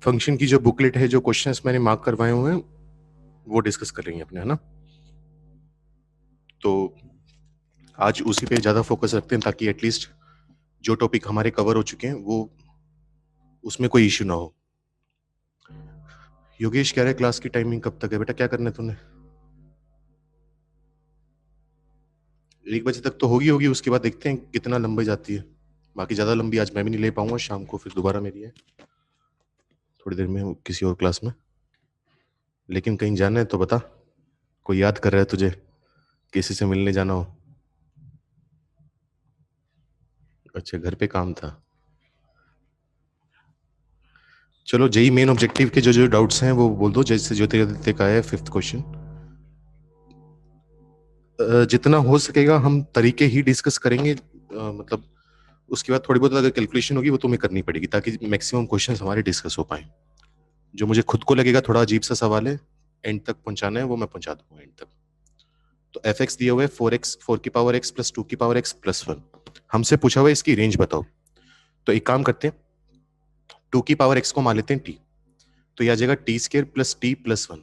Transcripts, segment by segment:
Function की जो booklet है, जो क्वेश्चंस मैंने मार्क करवाए हुए हैं, वो डिस्कस कर लेंगे अपने, है ना। तो आज उसी पे ज़्यादा फोकस रखते हैं ताकि एटलीस्ट जो टॉपिक हमारे कवर हो चुके हैं वो उसमें कोई इश्यू ना हो। योगेश कह रहे क्लास की टाइमिंग कब तक है? बेटा क्या करना है तूने? 1 बजे तक तो होगी, उसके बाद देखते हैं कितना लंबी जाती है। बाकी ज़्यादा लंबी आज मैं भी नहीं ले पाऊंगा, शाम को फिर दोबारा मेरी है थोड़ी देर में किसी और क्लास में। लेकिन कहीं जाना है तो बता, कोई याद कर रहा है तुझे, किसी से मिलने जाना हो? अच्छा, घर पे काम था। चलो, जेई मेन ऑब्जेक्टिव के जो जो डाउट्स हैं वो बोल दो। जैसे ज्योतिरादित्य का है 5th क्वेश्चन। जितना हो सकेगा हम तरीके ही डिस्कस करेंगे, मतलब उसके बाद थोड़ी बहुत अगर कैलकुलेशन होगी वो तुम्हें करनी पड़ेगी ताकि मैक्सिमम क्वेश्चंस हमारे डिस्कस हो पाए। जो मुझे खुद को लगेगा थोड़ा अजीब सा सवाल है, एंड तक पहुंचाना है, वो मैं पहुंचा दूंगा एंड तक। तो एफ एक्स दिया हुआ है 4x 4 की पावर x प्लस 2 की पावर x प्लस 1। हमसे पूछा हुआ है इसकी रेंज बताओ। तो एक काम करते हैं, 2 की पावर x को मान लेते हैं t। तो यह आ जाएगा T square plus T plus 1,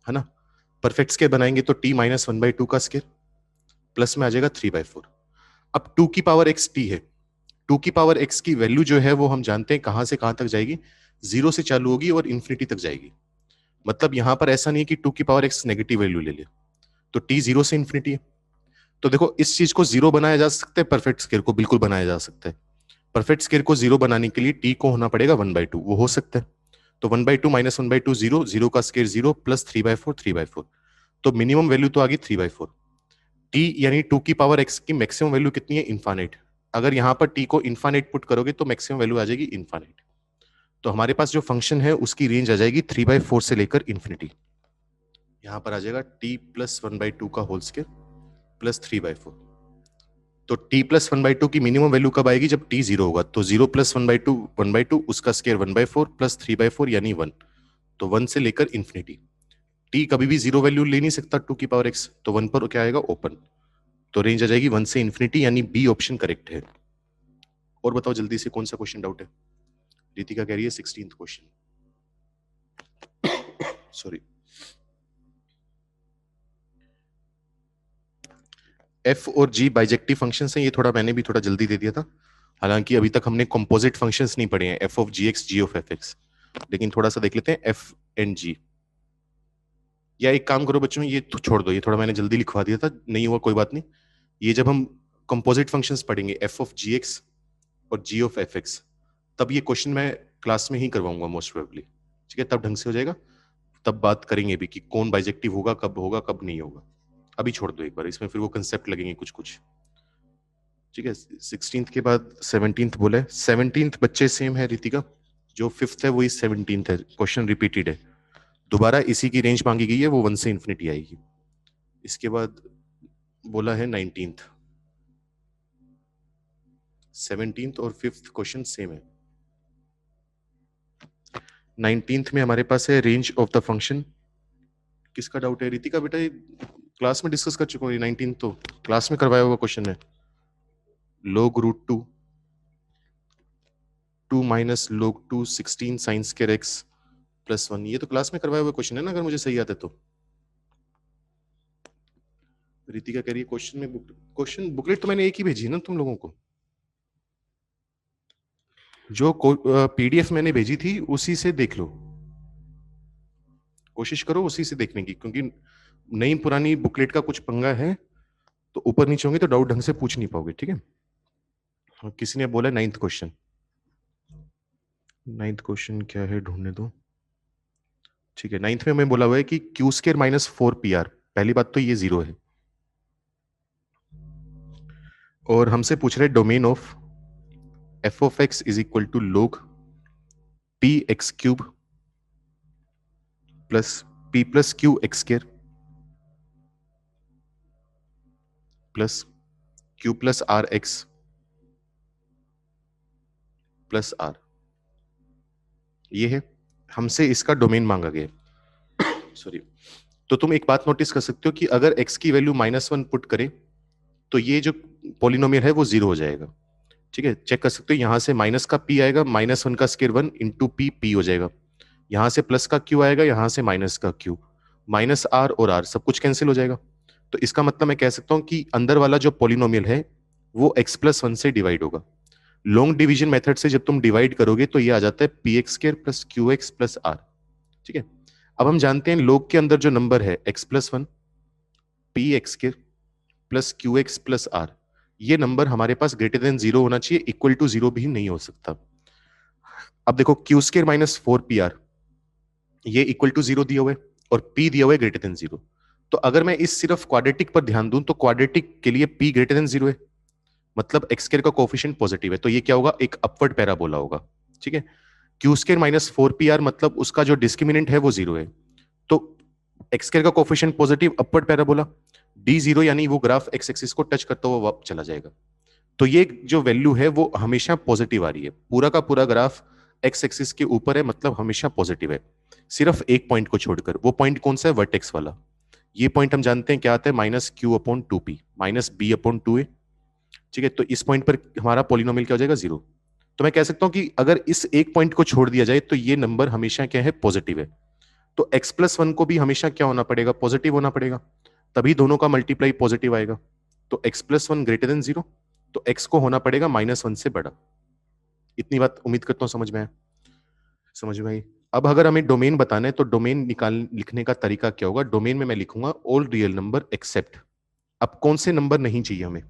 है ना। परफेक्ट स्केयर बनाएंगे तो t माइनस 1/2 का स्केयर प्लस में आ जाएगा 3/4। अब 2 की पावर x t है। 2 की पावर x की वैल्यू जो है वो हम जानते हैं कहां से कहां तक जाएगी, 0 से चालू होगी और इन्फिनिटी तक जाएगी। मतलब यहां पर ऐसा नहीं है कि 2 की पावर x नेगेटिव वैल्यू ले ले। तो t 0 से इन्फिनिटी है। तो देखो, इस चीज को 0 बनाया जा सकता है, परफेक्ट स्केयर को बिल्कुल बनाया जा सकता है। परफेक्ट स्केयर को 0 बनाने के लिए t को होना पड़ेगा 1/2, वो हो सकता है। तो 1/2 माइनस 1/2 0, 0 का स्केयर 0 प्लस 3/4 3/4। तो मिनिमम वैल्यू तो आ गई 3/4। t यानी 2 की पावर x की मैक्सिमम वैल्यू कितनी है? इन्फानेट। अगर यहां पर t को इन्फानेट पुट करोगे तो मैक्सिमम वैल्यू आ जाएगी इन्फानेट। तो हमारे पास जो फंक्शन है उसकी रेंज आ जाएगी 3/4 से लेकर इन्फिनिटी। यहां पर आ जाएगा t प्लस 1/2 का होल स्केयर प्लस 3/4। तो t प्लस 1/2 की मिनिमम वैल्यू कब आएगी? जब t 0 होगा। तो 0 प्लस 1/2 1/2, उसका स्केयर 1/4 प्लस 3/4 यानी 1। तो 1 से लेकर इन्फिनिटी। t कभी भी 0 वैल्यू ले नहीं सकता 2 की पावर x, तो 1 पर क्या आएगा? ओपन। तो रेंज आ जाएगी 1 से इन्फिनिटी, यानी बी ऑप्शन करेक्ट है। और बताओ जल्दी से कौन सा क्वेश्चन डाउट है? रितिका कह रही है 16th क्वेश्चन। सॉरी। एफ और जी बाइजेक्टिव फंक्शंस हैं, ये थोड़ा मैंने भी थोड़ा जल्दी दे दिया था। हालांकि अभी तक हमने कंपोजिट फंक्शंस नहीं पढ़े हैं, f of g x g of f x. लेकिन थोड़ा सा देख लेते हैं एफ एंड जी। या एक काम करो बच्चों, ये तो छोड़ दो, ये थोड़ा मैंने जल्दी लिखवा दिया था, नहीं हुआ कोई बात नहीं। ये जब हम कंपोजिट फंक्शंस पढ़ेंगे एफ ऑफ जी एक्स और जी ऑफ एफ एक्स, तब ये क्वेश्चन मैं क्लास में ही करवाऊंगा मोस्ट प्रोबेबली। ठीक है, तब ढंग से हो जाएगा। तब बात करेंगे भी कि कौन बाइजेक्टिव होगा कब नहीं होगा। अभी छोड़ दो एक बार, इसमें फिर वो कंसेप्ट लगेंगे कुछ कुछ। ठीक है, 16th के बाद 17th बोला है। 17th बच्चे सेम है रितिका, जो 5th है वही 17th है। क्वेश्चन रिपीटेड है, दोबारा इसी की रेंज मांगी गई है, वो 1 से इन्फिनिटी आएगी। इसके बाद बोला है 19th। 17th और 5th क्वेश्चन सेम है। 19th में हमारे पास है रेंज ऑफ द फंक्शन। किसका डाउट है रितिका? बेटा ये क्लास में डिस्कस कर चुका हूँ, 19 तो क्लास में करवाया हुआ क्वेश्चन है। log root 2 2 minus log 2 16 sine square x plus 1, ये तो क्लास में करवाया हुआ क्वेश्चन है ना, अगर मुझे सही याद है तो। रितिका कह रही है क्वेश्चन में क्वेश्चन बुकलेट तो मैंने एक ही भेजी है ना तुम लोगों को। जो पीडीएफ मैंने भेजी थी उसी से देख लो, कोशिश करो उसी से देखने की, क्योंकि नई पुरानी बुकलेट का कुछ पंगा है, तो ऊपर नीचे होंगे तो डाउट ढंग से पूछ नहीं पाओगे। ठीक है। हाँ, किसी ने बोला 9th क्वेश्चन। 9th क्वेश्चन क्या है ढूंढने दो। ठीक है, 9th में हमें बोला हुआ है कि क्यू स्केयर माइनस 4 PR। पहली बात तो ये 0 है, और हमसे पूछ रहे domain of F of x is equal to log P X cube plus P plus Q X square plus Q plus R X plus are. ये है, हमसे इसका डोमेन मांगा गया। सॉरी। तो तुम एक बात नोटिस कर सकते हो कि अगर x की वैल्यू -1 पुट करें तो ये जो पॉलिनोमियल है वो 0 हो जाएगा। ठीक है, चेक कर सकते हो, यहां से माइनस का p आएगा, -1 का स्केयर 1 इंटू पी हो जाएगा। यहां से प्लस का क्यू आएगा, यहां से माइनस का क्यू, माइनस आर और आर सब कुछ कैंसिल हो जाएगा। तो इसका मतलब मैं कह सकता हूं कि अंदर वाला जो पॉलिनोमियल है वो x+1 से डिवाइड होगा। लॉन्ग डिवीजन मेथड से जब तुम डिवाइड करोगे तो ये आ जाता है px² plus qx plus are. ठीक है, अब हम जानते हैं log के अंदर जो नंबर है x+1 px² plus qx plus are, ये नंबर हमारे पास ग्रेटर देन 0 होना चाहिए, इक्वल टू 0 भी नहीं हो सकता। अब देखो q² माइनस 4pr, ये इक्वल टू 0 दिया हुआ है और p दिया हुआ है ग्रेटर देन 0। तो अगर मैं इस सिर्फ क्वाड्रेटिक पर ध्यान दूं तो क्वाड्रेटिक के लिए p ग्रेटर देन 0 है, मतलब x² का कोफिशिएंट पॉजिटिव है, तो ये क्या होगा, एक अपवर्ड पैराबोला होगा। ठीक है, q² माइनस 4pr मतलब उसका जो डिस्क्रिमिनेंट है वो 0 है, तो x² का coefficient positive upward parabola, d0 यानी वो ग्राफ x एक्सिस को टच करता हुआ चला जाएगा। तो ये जो वैल्यू है वो हमेशा पॉजिटिव आ रही है, पूरा का पूरा ग्राफ x एक्सिस के ऊपर है, मतलब हमेशा पॉजिटिव है, सिर्फ एक पॉइंट को छोड़कर। वो पॉइंट कौन सा है, वर्टेक्स वाला। ये पॉइंट हम जानते हैं क्या आता है, -q/2p माइनस b/2a। ठीक है, तो इस पॉइंट पर हमारा पॉलिनोमियल क्या हो जाएगा, 0। तो मैं कह सकता हूं कि अगर इस एक पॉइंट को छोड़ दिया जाए तो ये नंबर हमेशा क्या है, पॉजिटिव है। तो x+1 को भी हमेशा क्या होना पड़ेगा, पॉजिटिव होना पड़ेगा, तभी दोनों का मल्टीप्लाई पॉजिटिव आएगा। तो x+1 ग्रेटर देन 0, तो x को होना पड़ेगा -1 से बड़ा। इतनी बात उम्मीद करता हूं समझ में आए, समझ में आई। अब अगर हमें डोमेन बताना है तो डोमेन लिखने का तरीका क्या होगा, डोमेन में मैं लिखूंगा ऑल रियल नंबर एक्सेप्ट। अब कौन से नंबर नहीं चाहिए हमें,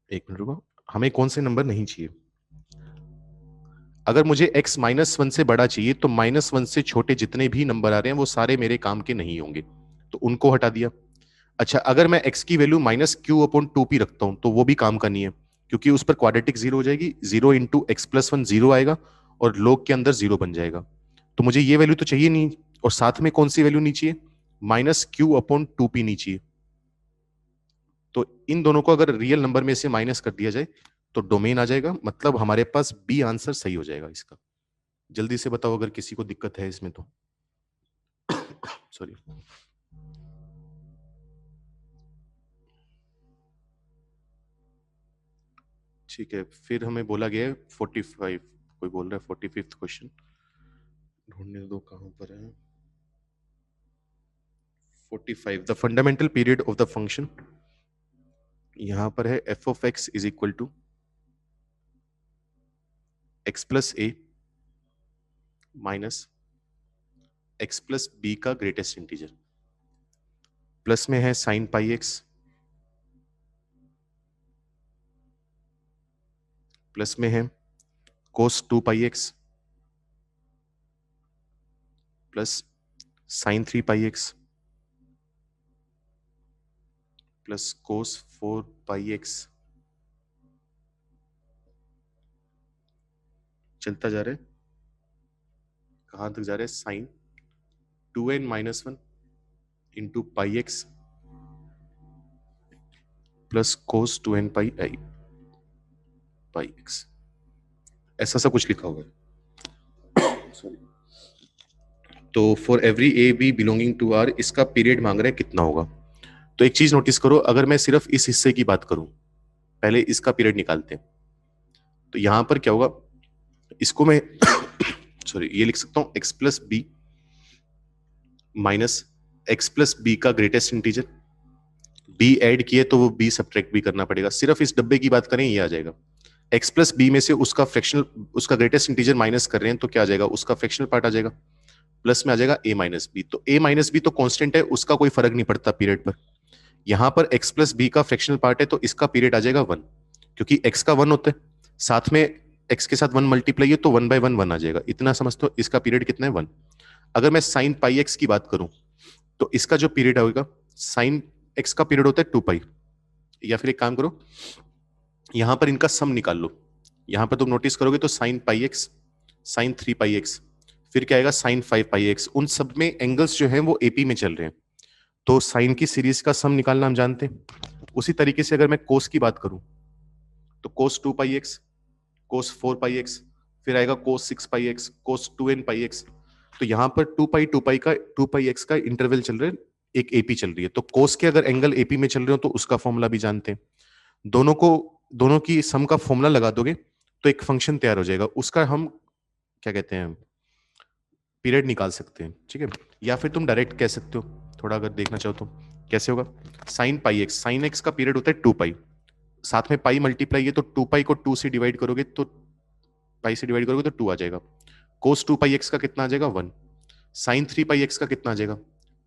एक मिनट रुको, हमें कौन से नंबर नहीं चाहिए। अगर मुझे x -1 से बड़ा चाहिए तो -1 से छोटे जितने भी नंबर आ रहे हैं वो सारे मेरे काम के नहीं होंगे, तो उनको हटा दिया। अच्छा, अगर मैं x की वैल्यू -q/2p रखता हूं तो वो भी काम करनी है, क्योंकि उस पर क्वाड्रेटिक 0 हो जाएगी, 0 इंटू x+1 0 आएगा और log के अंदर 0 बन जाएगा। तो मुझे ये वैल्यू तो चाहिए नहीं, और साथ में कौन सी वैल्यू नहीं चाहिए, -q/2p नहीं चाहिए। तो इन दोनों को अगर रियल नंबर में से माइनस कर दिया जाए तो डोमेन आ जाएगा, मतलब हमारे पास बी आंसर सही हो जाएगा इसका। जल्दी से बताओ अगर किसी को दिक्कत है इसमें तो। सॉरी, ठीक है, फिर हमें बोला गया है 45, कोई बोल रहा है 45th क्वेश्चन, ढूंढने दो कहां पर है। 45, the fundamental period of the function, यहां पर है f of x is equal to x plus a minus x plus b का ग्रेटेस्ट इंटीजर, प्लस में है साइन पाई एक्स, प्लस में है cos 2 pi x, plus sine 3 pi x, plus cos 4 pi x, चलता जा रहा है, कहां तक जा रहा है, sine 2n-1 into pi x plus cos 2n पाई आई पाई एक्स, ऐसा सब कुछ लिखा हुआ है। सॉरी, तो for every a b belonging to R इसका पीरियड मांग रहा है कितना होगा। तो एक चीज नोटिस करो, अगर मैं सिर्फ इस हिस्से की बात करूं, पहले इसका पीरियड निकालते हैं, तो यहां पर क्या होगा, इसको मैं सॉरी ये लिख सकता हूं x plus b minus x plus b का ग्रेटेस्ट इंटीजर, बी ऐड किए तो वो बी सब्ट्रैक्ट भी करना पड़ेगा, सिर्फ इस डब्बे की बात करें ये आ जाएगा। x प्लस बी में से उसका फ्रैक्शनल, उसका ग्रेटेस्ट इंटीजर माइनस कर रहे हैं तो क्या आ जाएगा, उसका फ्रैक्शनल पार्ट आ जाएगा, प्लस में आ जाएगा a माइनस बी। तो a माइनस बी तो कांस्टेंट है, उसका कोई फर्क नहीं पड़ता पीरियड पर। यहां पर x प्लस बी का फ्रैक्शनल पार्ट है तो इसका पीरियड आ जाएगा 1, क्योंकि x का 1 होता है, साथ में x के साथ 1 मल्टीप्लाई है तो 1/1 1 आ जाएगा, इतना समझते हो। इसका पीरियड कितना है, 1। अगर मैं साइन पाई एक्स की बात करूं तो इसका जो पीरियड होगा, साइन एक्स का पीरियड होता है 2 पाई, या फिर एक काम करो यहां पर इनका सम निकाल लो, यहां पर तुम नोटिस करोगे तो sign pi x, sign 3 pi x, फिर क्या आएगा साइन 5 पाई एक्स, उन सब में एंगल्स जो हैं वो एपी में चल रहे हैं, तो साइन की सीरीज का सम निकालना हम जानते हैं। उसी तरीके से अगर मैं कोस की बात करूं तो कोस 2 पाई एक्स, कोस 4 पाई एक्स, फिर आएगा कोस 6 पाई एक्स, कोस 2n पाई एक्स। तो यहां पर 2 पाई एक्स का इंटरवल चल रहा है, एक एपी चल रही है, तो कोस के अगर एंगल एपी में चल रहे हो तो उसका फॉर्मूला भी जानते हैं। दोनों को, दोनों की सम का फॉर्मूला लगा दोगे तो एक फंक्शन तैयार हो जाएगा, उसका हम क्या कहते हैं, पीरियड निकाल सकते हैं, ठीक है। या फिर तुम डायरेक्ट कह सकते हो, थोड़ा अगर देखना चाहो तो कैसे होगा। Sign pi x, sine x का पीरियड होता है 2 पाई, साथ में पाई मल्टीप्लाई है तो 2 पाई को 2 से डिवाइड करोगे तो पाई से डिवाइड करोगे तो 2 आ जाएगा। कोस 2 पाई एक्स का कितना आ जाएगा 1। साइन 3 पाई एक्स का कितना आ जाएगा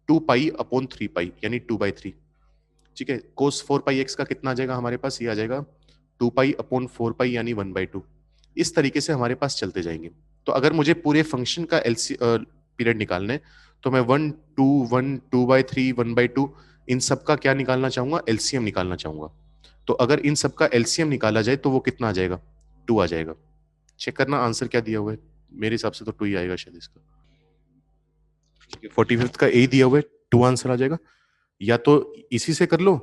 2 पाई अपॉन 3 पाई यानी 2/3, ठीक है। कोस 4 पाई एक्स का कितना आ जाएगा हमारे पास, ये आ जाएगा 2 पाई अपॉन 4 पाई यानी 1/2। इस तरीके से हमारे पास चलते जाएंगे। तो अगर मुझे पूरे फंक्शन का एलसी पीरियड निकालना है तो मैं 1/2 1/2 इन सब का क्या निकालना चाहूंगा, एलसीएम निकालना चाहूंगा। तो अगर इन सब का एलसीएम निकाला जाए तो वो कितना आ जाएगा, 2 आ जाएगा। चेक करना आंसर क्या दिया हुआ है, मेरे हिसाब से तो 2 ही आएगा शायद इसका। 45th का ए दिया हुआ है, 2 आंसर आ जाएगा। या तो इसी से कर लो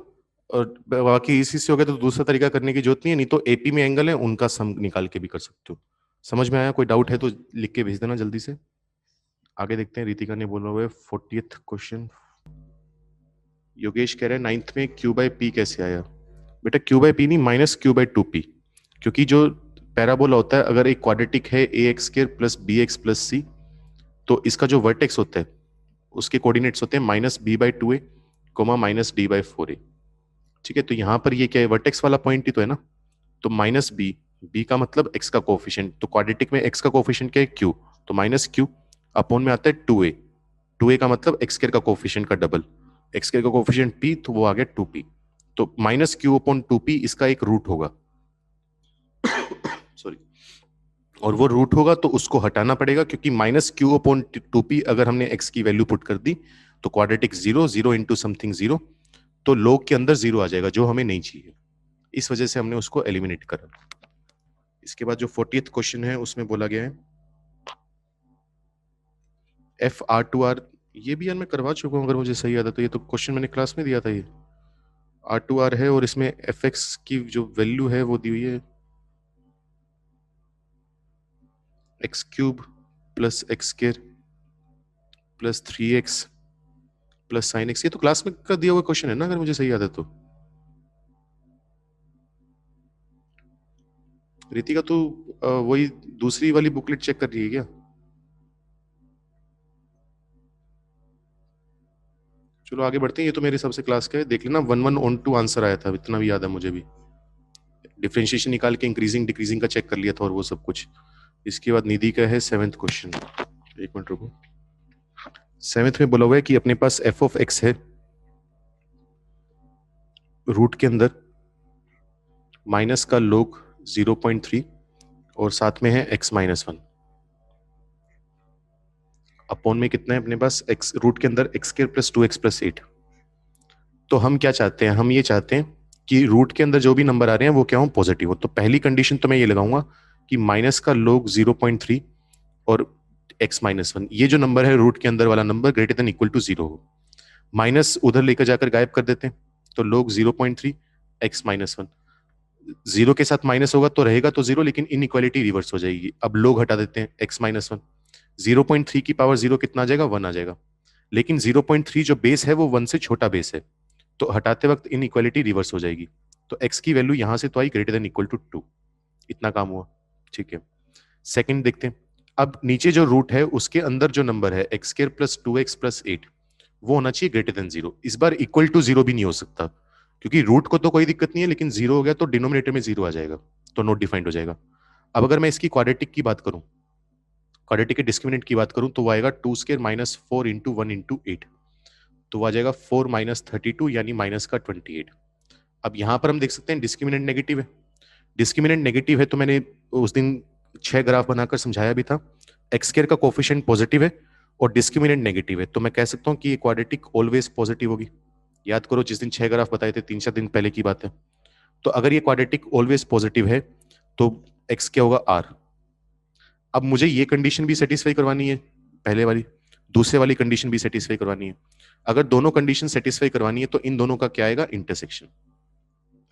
और बाकी इसी से हो गया तो दूसरा तरीका करने की जरूरत नहीं है, नहीं तो एपी में एंगल है उनका सम निकाल के भी कर सकते हो। समझ में आया, कोई डाउट है तो लिख के भेज देना जल्दी से। आगे देखते हैं, रितिका ने बोला हुआ है 40th क्वेश्चन। योगेश कह रहे हैं 9th में Q/P कैसे आया। बेटा Q/P नहीं, -Q/2P, क्योंकि जो पैराबोला होता है अगर एक क्वाड्रेटिक है ax² plus bx plus c, तो इसका जो वर्टेक्स होता है उसके कोऑर्डिनेट्स होते हैं -b/2a, -d/4a, ठीक है। तो यहां पर ये क्या है, वर्टेक्स वाला पॉइंट ही तो है ना। तो -b, b का मतलब x का कोफिशिएंट, तो क्वाड्रेटिक में x का कोफिशिएंट क्या है q, तो -q अपॉन में आता है 2a, 2a का मतलब x² का कोफिशिएंट का डबल, x² का कोफिशिएंट p तो वो आ गया 2p। तो -q/2p इसका एक रूट होगा सॉरी, और वो रूट होगा तो उसको हटाना पड़ेगा क्योंकि -q/2p अगर हमने x की वैल्यू पुट कर दी तो क्वाड्रेटिक 0 0 इंटू समथिंग 0, तो log के अंदर 0 आ जाएगा जो हमें नहीं चाहिए, इस वजह से हमने उसको एलिमिनेट करा। इसके बाद जो 40th क्वेश्चन है उसमें बोला गया है FR2R, ये भी यार मैं करवा चुका हूं अगर मुझे सही याद है तो, ये तो क्वेश्चन मैंने क्लास में दिया था। ये R2R है और इसमें fx की जो वैल्यू है वो दी हुई है x³ plus x² plus 3x plus sign x, ये तो क्लास में का दिया हुआ क्वेश्चन है ना अगर मुझे सही याद है तो। रितिका तू वही दूसरी वाली बुकलेट चेक कर रही है क्या। चलो आगे बढ़ते हैं, ये तो मेरे हिसाब से क्लास का है, देख लेना 11 on 2 आंसर आया था, इतना भी याद है मुझे भी। डिफरेंशिएशन निकाल के इंक्रीजिंग डिक्रीजिंग का चेक कर लिया था और वो सब कुछ। इसके बाद निधि का है 7th क्वेश्चन, एक मिनट रुको। 7th में बोला हुआ है कि अपने पास f(x) है रूट के अंदर माइनस का log 0.3 और साथ में है x-1 अपॉन में कितना है अपने पास x रूट के अंदर x² प्लस 2x प्लस 8। तो हम क्या चाहते हैं, हम ये चाहते हैं कि रूट के अंदर जो भी नंबर आ रहे हैं वो क्या हो, पॉजिटिव हो। तो पहली कंडीशन तो मैं ये लगाऊंगा कि माइनस का log 0.3 और x-1, ये जो नंबर है रूट के अंदर वाला number greater than equal to 0 हो। माइनस उधर लेकर जाकर गायब कर देते हैं, तो log 0.3 x-1, 0 के साथ माइनस होगा तो रहेगा तो 0, लेकिन इनइक्वालिटी रिवर्स हो जाएगी। अब log हटा देते हैं x-1, 0.3 की पावर 0 कितना आ जाएगा, 1 आ जाएगा, लेकिन 0.3 जो बेस है वो 1 से छोटा बेस है, तो हटाते वक्त इनइक्वालिटी रिवर्स हो जाएगी। तो x की वैल्यू यहां से तो आई ग्रेटर देन इक्वल टू 2, इतना काम हुआ, ठीक है। सेकंड देखते हैं, अब नीचे जो रूट है उसके अंदर जो नंबर है x² प्लस 2x प्लस 8 वो होना चाहिए ग्रेटर देन 0। इस बार इक्वल टू 0 भी नहीं हो सकता क्योंकि रूट को तो कोई दिक्कत नहीं है, लेकिन 0 हो गया तो डिनोमिनेटर में 0 आ जाएगा, तो नॉट डिफाइंड हो जाएगा। अब अगर मैं इसकी क्वाड्रेटिक की बात करूं, क्वाड्रेटिक के डिस्क्रिमिनेंट की बात करूं तो वो आएगा 2² माइनस 4 इंटू 1 इंटू 8, तो वो आ जाएगा 4 माइनस 32 यानी माइनस का 28। अब यहां पर हम देख सकते हैं डिस्क्रिमिनेंट नेगेटिव है, डिस्क्रिमिनेंट नेगेटिव है तो मैंने उस दिन 6 ग्राफ बनाकर समझाया भी था। x² का कोफिशिएंट पॉजिटिव है और डिस्क्रिमिनेंट नेगेटिव है, तो मैं कह सकता हूं कि ये क्वाड्रेटिक ऑलवेज पॉजिटिव होगी। याद करो जिस दिन 6 ग्राफ बताए थे 3-4 दिन पहले की बात है। तो अगर ये क्वाड्रेटिक ऑलवेज पॉजिटिव है तो x क्या होगा, r। अब मुझे ये कंडीशन भी सेटिस्फाई करवानी है, पहले वाली, दूसरे वाली कंडीशन भी सेटिस्फाई करवानी है। अगर दोनों कंडीशन सेटिस्फाई करवानी है तो इन दोनों का क्या आएगा, इंटरसेक्शन।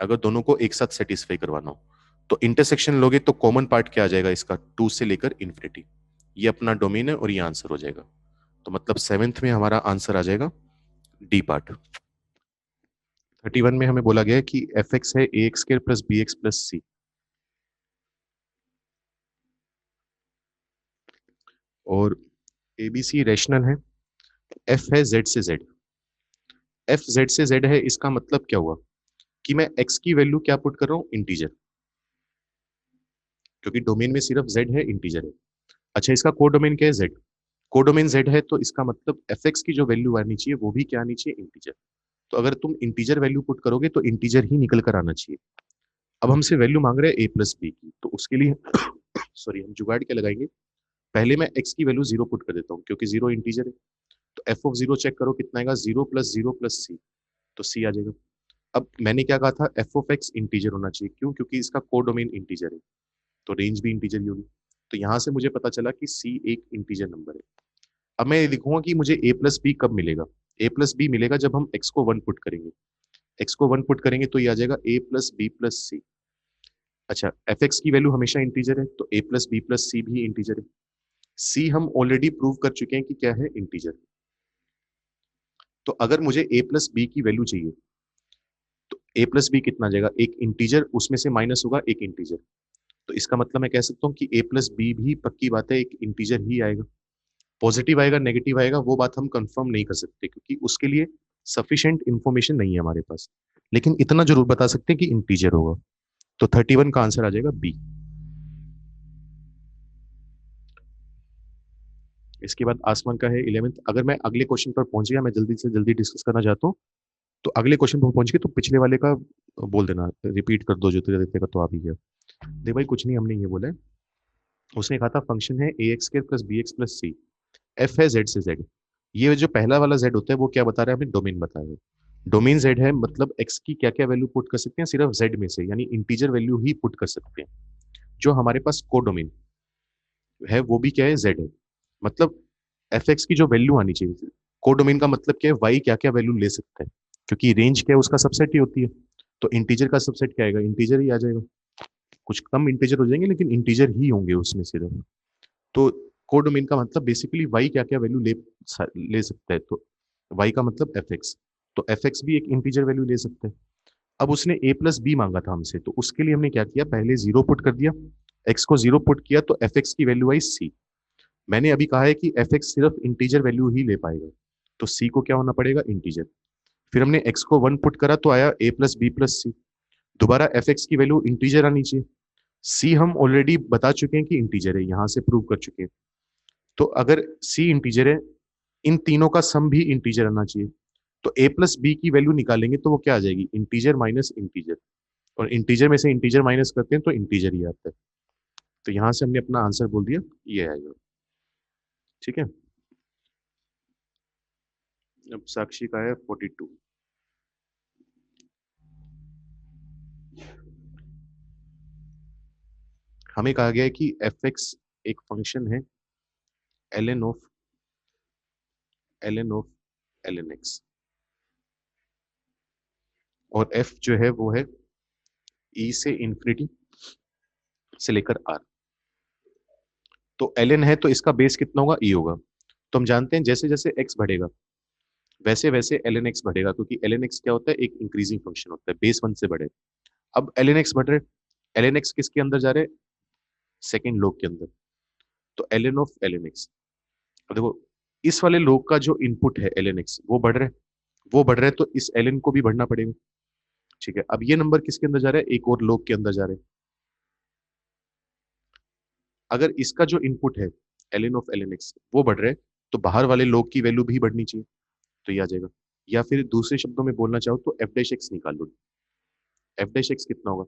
अगर दोनों को एक साथ सेटिस्फाई करवाना हो तो इंटरसेक्शन लोगे तो कॉमन पार्ट क्या आ जाएगा इसका, 2 से लेकर इन्फिनिटी, ये अपना डोमेन है और ये आंसर हो जाएगा। तो मतलब 7th में हमारा आंसर आ जाएगा डी पार्ट। 31 में हमें बोला गया है कि f(x) है ax² plus bx plus c, और ABC रैशनल है, F है Z से Z, F Z से Z है, इसका मतलब क्या हुआ कि मैं X की वैल्यू क्या पुट कर रहा हूँ, इंटीजर, क्योंकि डोमेन में सिर्फ Z है, इंटीजर है। अच्छा, इसका कोडोमेन क्या है, Z, कोडोमेन Z है, तो इसका मतलब Fx की जो वैल्यू आनी चाहिए वो भी क्या आनी चाहिए, इंटीजर। तो अगर तुम इंटीजर वैल्यू पुट करोगे तो इंटीजर ही निकल कर आना चाहिए। अब हमसे वैल्यू मांग रहे हैं A+B की, तो उसके लिए सॉरी, हम जुगाड़ क्या लगाएंगे, पहले मैं x की वैल्यू 0 पुट कर देता हूँ क्योंकि 0 इंटीजर है। तो f(0) चेक करो कितना आएगा, 0 + 0 + c, तो c आ जाएगा। अब मैंने क्या कहा था, f(x) इंटीजर होना चाहिए, क्यों, क्योंकि इसका कोडोमेन इंटीजर है, तो रेंज भी इंटीजर ही होगी। तो यहाँ से मुझे पता चला कि c एक इंटीजर नंबर है। अब मैं लिखूंगा कि मुझे A+B कब मिलेगा, A+B मिलेगा जब हम x को 1 पुट करेंगे, x को 1 पुट करेंगे तो ये आ जाएगा A+B+C। अच्छा, fx की वैल्यू हमेशा इंटीजर है, तो A+B+C भी इंटीजर है। C हम ऑलरेडी प्रूव कर चुके हैं कि क्या है, इंटीजर। तो अगर मुझे A+B की वैल्यू चाहिए तो A+B कितना आ जाएगा, एक इंटीजर, उसमें से माइनस होगा एक इंटीजर, तो इसका मतलब मैं कह सकता हूँ कि A+B भी पक्की बात है एक इंटीजर ही आएगा। पॉजिटिव आएगा नेगेटिव आएगा वो बात हम कंफर्म नहीं कर सकते क्योंकि उसके लिए सफिशिएंट इंफॉर्मेशन नहीं है हमारे पास, लेकिन इतना जरूर बता सकते हैं कि इंटीजर होगा। तो 31 का आंसर आ जाएगा बी। इसके बाद आसमान का है 11th। अगर मैं अगले क्वेश्चन पर पहुंच गया, मैं जल्दी से जल्दी डिस्कस करना चाहता हूँ, तो अगले क्वेश्चन पर पहुंच गए तो पिछले वाले का बोल देना, रिपीट कर दो जो तुझे देते का तो आ भी गया। देख भाई, कुछ नहीं, हमने ये बोला है, उसने कहा था फंक्शन है ax2 + bx + c, एफ है जेड से जेड। ये जो पहला वाला जेड होता है वो क्या बता रहा है, हमें डोमेन बताया है। डोमेन जेड है, मतलब एक्स की क्या क्या वैल्यू पुट कर सकते हैं, सिर्फ जेड में से, यानी इंटीजर वैल्यू ही पुट कर सकते हैं। जो हमारे पास कोडोमेन है वो भी क्या है, जेड है, मतलब एफ एक्स की जो वैल्यू आनी चाहिए, कोडोमेन का मतलब क्या है, वाई क्या क्या वैल्यू ले सकता है, क्योंकि रेंज क्या है उसका सबसेट ही होती है। तो इंटीजर का सबसेट क्या आएगा, इंटीजर ही आ जाएगा। कुछ कम इंटीजर हो जाएंगे लेकिन इंटीजर ही होंगे उसमें सिर्फ। तो कोडोमेन का मतलब बेसिकली वाई क्या क्या वैल्यू ले सकता है, तो वाई का मतलब एफ एक्स, तो एफ एक्स भी एक इंटीजर वैल्यू ले सकते हैं। अब उसने A+B मांगा था हमसे, तो उसके लिए हमने क्या किया, पहले 0 पुट कर दिया, x को 0 पुट किया तो एफ एक्स की वैल्यू आई c। मैंने अभी कहा है कि एफ एक्स सिर्फ इंटीजर वैल्यू ही ले पाएगा, तो c को क्या होना पड़ेगा, इंटीजर। फिर हमने x को 1 पुट करा तो आया A+B+C। दोबारा एफ एक्स की वैल्यू इंटीजर आनी चाहिए, c हम ऑलरेडी बता चुके हैं कि इंटीजर है, यहां से प्रूव कर चुके हैं। तो अगर c इंटीजर है, इन तीनों का सम भी इंटीजर आना चाहिए, तो A+B की वैल्यू निकालेंगे तो वो क्या आ जाएगी, इंटीजर माइनस इंटीजर, और इंटीजर में से इंटीजर माइनस करते हैं तो इंटीजर ही आता है। तो यहां से हमने अपना आंसर बोल दिया, ये आएगा। ठीक है, अब साक्षी का है 42। हमें कहा गया है कि एफ एक्स एक फंक्शन है ln ऑफ ln एक्स, और f जो है वो है e से इंफिनिटी से लेकर r। तो ln है तो इसका बेस कितना होगा, e होगा। तो हम जानते हैं जैसे जैसे x बढ़ेगा वैसे वैसे ln x बढ़ेगा, क्योंकि ln x क्या होता है, एक इंक्रीजिंग फंक्शन होता है, बेस 1 से बढ़े। अब ln x बढ़ रहे, ln x किसके अंदर जा रहे हैं, सेकेंड लोग के अंदर, तो ln ऑफ ln x। अब देखो, इस वाले लोग का जो इनपुट है ln x वो बढ़ रहा है, वो बढ़ रहा है तो इस ln को भी बढ़ना पड़ेगा। ठीक है, अब ये नंबर किसके अंदर जा रहा है, एक और लोग के अंदर जा रहे हैं। अगर इसका जो इनपुट है ln ऑफ ln x वो बढ़ रहा है, तो बाहर वाले लोग की वैल्यू भी बढ़नी चाहिए, तो ये आ जाएगा। या फिर दूसरे शब्दों में बोलना चाहो तो एफ डैश एक्स निकाल लो। एफ डैश एक्स कितना होगा,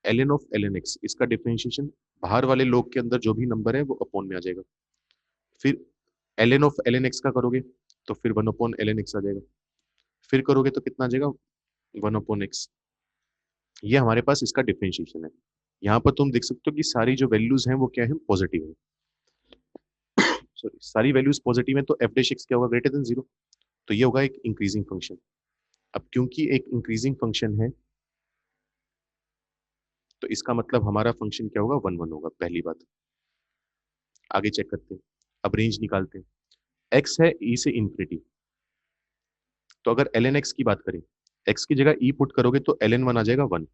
ln ऑफ ln x, इसका डिफरेंशिएशन बाहर वाले लोग के अंदर जो भी नंबर है वो अपॉन में आ जाएगा। फिर ln ऑफ ln x का करोगे तो फिर 1 अपॉन ln x आ जाएगा, फिर करोगे तो कितना आ जाएगा, 1 अपॉन x। ये हमारे पास इसका डिफरेंशिएशन है। यहाँ पर तुम देख सकते हो कि सारी जो वैल्यूज हैं वो क्या है, पॉजिटिव है, सॉरी सारी वैल्यूज पॉजिटिव है, तो एफ डैश एक्स क्या होगा, ग्रेटर देन 0, तो ये होगा एक इंक्रीजिंग फंक्शन। अब क्योंकि एक इंक्रीजिंग फंक्शन है तो इसका मतलब हमारा फंक्शन क्या होगा, 1 1 होगा, पहली बात। आगे चेक करते हैं, अब रेंज निकालते हैं। एक्स है ई से इंफिनिटी, तो अगर एल एन एक्स की बात करें, एक्स की जगह ई पुट करोगे तो एल एन वन आ जाएगा 1,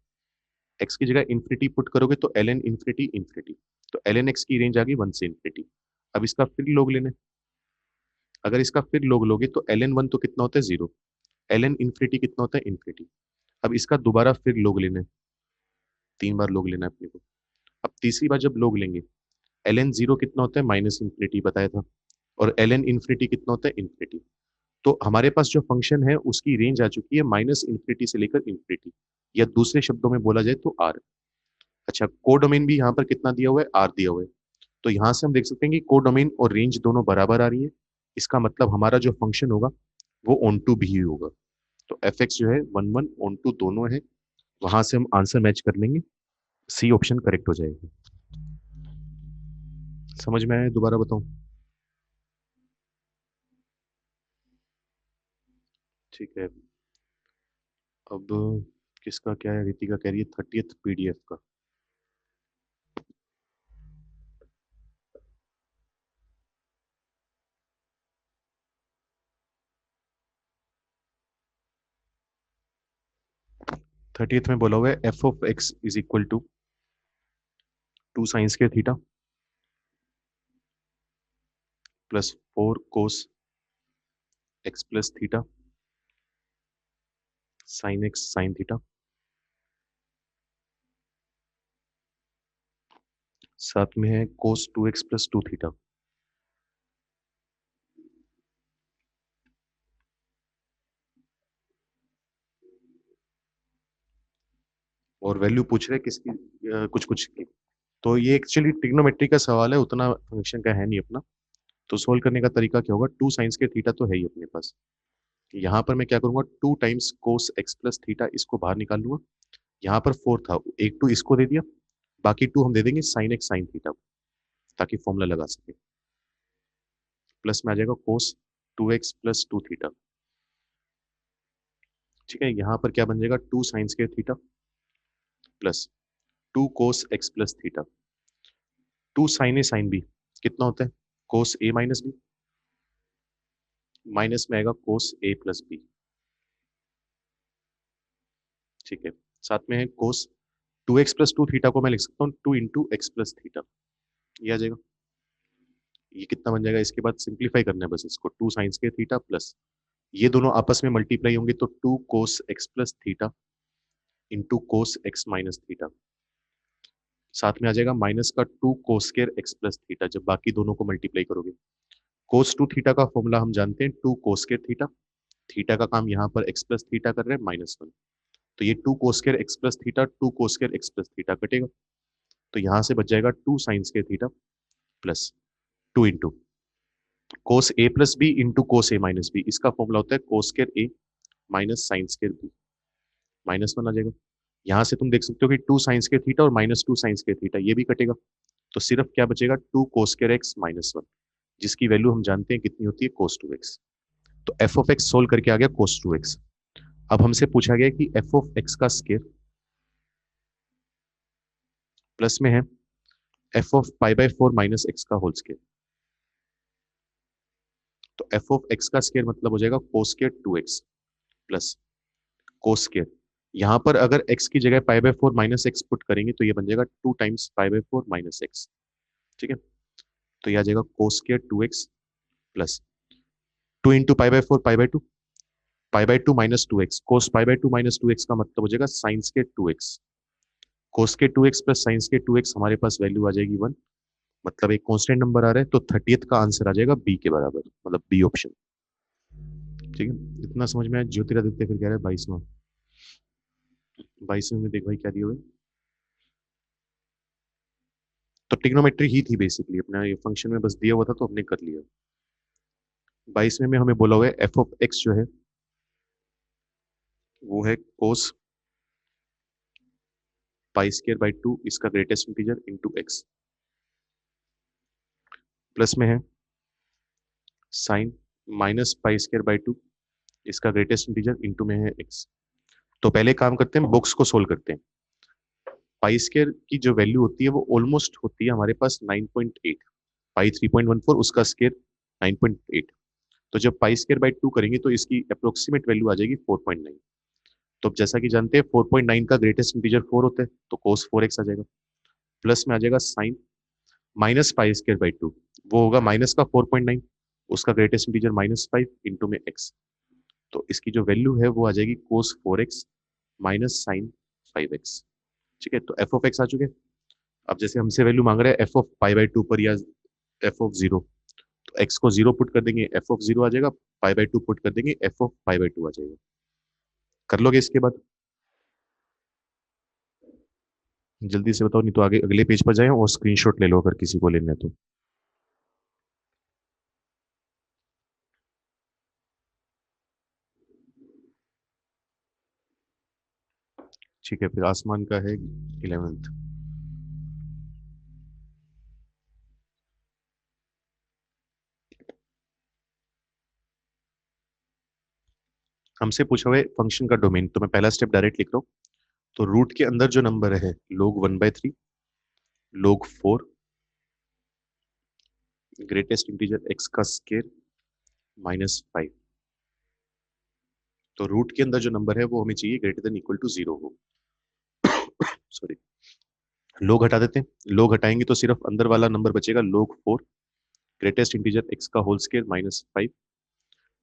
एक्स की जगह इंफिनिटी पुट करोगे तो एल एन इंफिनिटी इंफिनिटी, तो एल एन एक्स की रेंज आ गई 1 से इंफिनिटी। अब इसका फिर लोग लेने, अगर इसका फिर लोग लोगे तो ln1 तो कितना होता है 0, ln इन्फिनिटी कितना होता है इन्फिनिटी। अब इसका दोबारा फिर लोग लेना है, 3 बार लोग लेना है अपने को। अब तीसरी बार जब लोग लेंगे, ln0 कितना होता है माइनस इन्फिनिटी बताया था, और ln इन्फिनिटी कितना होता है इन्फिनिटी। तो हमारे पास जो फंक्शन है उसकी रेंज आ चुकी है माइनस इन्फिनिटी से लेकर इन्फिनिटी, या दूसरे शब्दों में बोला जाए तो आर। अच्छा, कोडोमेन भी यहाँ पर कितना दिया हुआ है, आर दिया हुआ है। तो यहाँ से हम देख सकते हैं कि कोडोमेन और रेंज दोनों बराबर आ रही है। इसका मतलब हमारा जो फंक्शन होगा वो ऑन टू भी होगा। तो एफ एक्स जो है 1 1 ऑन टू दोनों है, वहां से हम आंसर मैच कर लेंगे, सी ऑप्शन करेक्ट हो जाएगा। समझ में आया, दोबारा बताऊं? ठीक है। अब किसका क्या है, रितिका कह रही है 30th पीडीएफ का। थर्टीएथ में बोला हुआ है f of x is equal to 2 sin² theta plus 4 cos x plus theta sin x sin theta, साथ में है cos 2x प्लस 2 थीटा। और वैल्यू पूछ रहे किसकी, कुछ कुछ की। तो ये एक्चुअली ट्रिग्नोमेट्री का सवाल है, उतना फंक्शन का है नहीं अपना। तो सोल्व करने का तरीका क्या होगा, 2 sin² थीटा तो है ही अपने पास। यहाँ पर मैं क्या करूंगा, 2 times cos x plus theta, इसको बाहर निकाल लूंगा। यहाँ पर 4 था, एक 2 इसको दे दिया, बाकी 2 हम दे देंगे sin x sin थीटा, ताकि फॉर्मूला लगा सके। प्लस में आ जाएगा cos 2x प्लस 2 थीटा। ठीक है, यहाँ पर क्या बन जाएगा, 2 sin² theta plus 2 cos x plus theta. 2 sin a sin b कितना होता है, cos a minus b, minus में आएगा cos a प्लस बी। ठीक है, साथ में है cos 2x प्लस 2 थीटा को मैं लिख सकता हूँ 2 इंटू एक्स प्लस थीटा, ये आ जाएगा। ये कितना बन जाएगा, इसके बाद सिंप्लीफाई करना है बस इसको, 2 sin² थीटा प्लस ये दोनों आपस में मल्टीप्लाई होंगे तो 2 cos x plus theta into cos x minus theta, साथ में आ जाएगा माइनस का 2 cos² x प्लस थीटा जब बाकी दोनों को मल्टीप्लाई करोगे। cos 2 थीटा का फॉर्मूला हम जानते हैं 2 cos² थीटा, थीटा का काम यहाँ पर x प्लस थीटा कर रहे हैं -1, तो ये 2 cos² x plus theta 2 cos² x plus theta कटेगा, तो यहाँ से बच जाएगा 2 sin² theta plus 2 into cos a plus b into cos a minus b, इसका फॉर्मूला होता है cos² a minus sin² b, -1 आ जाएगा। यहाँ से तुम देख सकते हो कि 2 sin² थीटा और -2 sin² थीटा ये भी कटेगा, तो सिर्फ क्या बचेगा 2 cos² x -1, जिसकी वैल्यू हम जानते हैं कितनी होती है cos 2x। तो f ऑफ x सोल्व करके आ गया cos 2x। अब हमसे पूछा गया कि f ऑफ x का स्केयर प्लस में है f ऑफ π/4 माइनस x का होल स्केयर। तो f ऑफ x का स्केयर मतलब हो जाएगा cos² 2x प्लस cos²। यहाँ पर अगर x की जगह π/4 माइनस x पुट करेंगे तो ये बन जाएगा 2 टाइम्स π/4 माइनस x। ठीक है, तो ये आ जाएगा cos² 2x plus 2 into π/4 π/2, π/2 minus 2x, cos π/2 minus 2x का मतलब हो जाएगा sin² 2x, cos² 2x plus sin² 2x, हमारे पास वैल्यू आ जाएगी 1, मतलब एक कांस्टेंट नंबर आ रहा है, तो 30th का आंसर आ जाएगा बी के बराबर, मतलब बी ऑप्शन। ठीक है, इतना समझ में आया। ज्योतिरादित्य फिर कह रहे हैं 22वां, 22वें में देख भाई क्या दिया हुआ है, तो ट्रिग्नोमेट्री ही थी बेसिकली, अपना ये फंक्शन में बस दिया हुआ था तो हमने कर लिया। 22वें में हमें बोला हुआ है एफ ऑफ एक्स जो है वो है कोस π²/2 इसका greatest integer into x, plus में है साइन -π²/2 इसका ग्रेटेस्ट इंटीजर इंटू में है एक्स। तो पहले काम करते हैं, बुक्स को सोल्व करते हैं। π² की जो वैल्यू होती है वो ऑलमोस्ट होती है हमारे पास 9.8, पाई 3.14 उसका स्केयर 9.8, तो जब π²/2 करेंगे तो इसकी अप्रोक्सीमेट वैल्यू आ जाएगी 4.9। तो अब जैसा कि जानते हैं 4.9 का ग्रेटेस्ट इंटीजर 4 होता है, तो cos 4x आ जाएगा, प्लस में आ जाएगा साइन -π²/2, वो होगा माइनस का 4.9, उसका ग्रेटेस्ट इंटीजर -5 इंटू में x, तो इसकी जो वैल्यू है वो आ जाएगी cos 4x minus sign 5x। ठीक है, तो f ऑफ x आ चुके हैं। अब जैसे हमसे वैल्यू मांग रहे हैं f ऑफ पाई बाई 2 पर या f ऑफ 0, तो x को 0 पुट कर देंगे, f ऑफ 0 आ जाएगा, पाई बाई 2 पुट कर देंगे, f ऑफ पाई बाई 2 आ जाएगा। कर लोगे इसके बाद? जल्दी से बताओ, नहीं तो आगे अगले पेज पर जाए और स्क्रीनशॉट ले लो अगर किसी को लेना है तो। ठीक है, फिर आसमान का है 11th। हमसे पूछा हुआ है फंक्शन का डोमेन, तो मैं पहला स्टेप डायरेक्ट लिख रहा हूँ। तो रूट के अंदर जो नंबर है log 1/3, log 4, greatest integer x का स्केयर -5। तो रूट के अंदर जो नंबर है वो हमें चाहिए ग्रेटर देन इक्वल टू 0 हो। सॉरी, लोग हटा देते हैं, लोग हटाएंगे तो सिर्फ अंदर वाला नंबर बचेगा log 4, ग्रेटेस्ट इंटीजर x का होल स्केयर -5।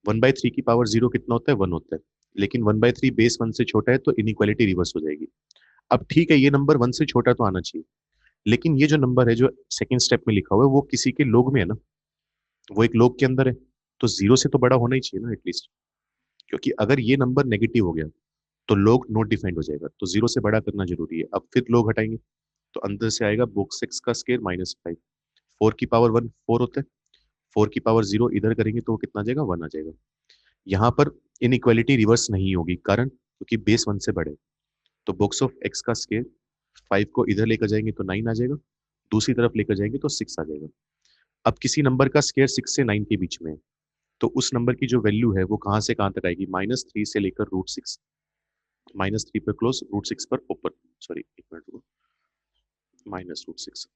1/3 की पावर 0 कितना होता है? 1 होता है, लेकिन 1/3 बेस 1 से छोटा है तो इनइक्वालिटी रिवर्स हो जाएगी। अब ठीक है, ये नंबर 1 से छोटा तो आना चाहिए, लेकिन ये जो नंबर है जो सेकंड स्टेप में लिखा हुआ है वो किसी के लोग में है ना, वो एक लोग के अंदर है, तो 0 से तो बड़ा होना ही चाहिए ना एटलीस्ट, क्योंकि अगर ये नंबर नेगेटिव हो गया तो लोग नॉट डिफाइंड हो जाएगा, तो 0 से बड़ा करना जरूरी है। अब फिर लोग हटाएंगे तो अंदर से आएगा बुक 6 का स्केयर -5। 4 की पावर 1 4 होता है, 4 की पावर 0 इधर करेंगे तो वो कितना आ जाएगा? 1 आ जाएगा। यहाँ पर इनइक्वालिटी रिवर्स नहीं होगी, कारण क्योंकि बेस 1 से बड़े, तो बॉक्स ऑफ एक्स का स्केयर 5 को इधर लेकर जाएंगे तो 9 आ जाएगा, दूसरी तरफ लेकर जाएंगे तो 6 आ जाएगा। अब किसी नंबर का स्केयर 6 से 9 के बीच में है, तो उस नंबर की जो वैल्यू है वो कहाँ से कहाँ तक आएगी? -3 से लेकर √6, -3 पर क्लोज, √6 पर ओपन, सॉरी एक मिनट रुको, -√6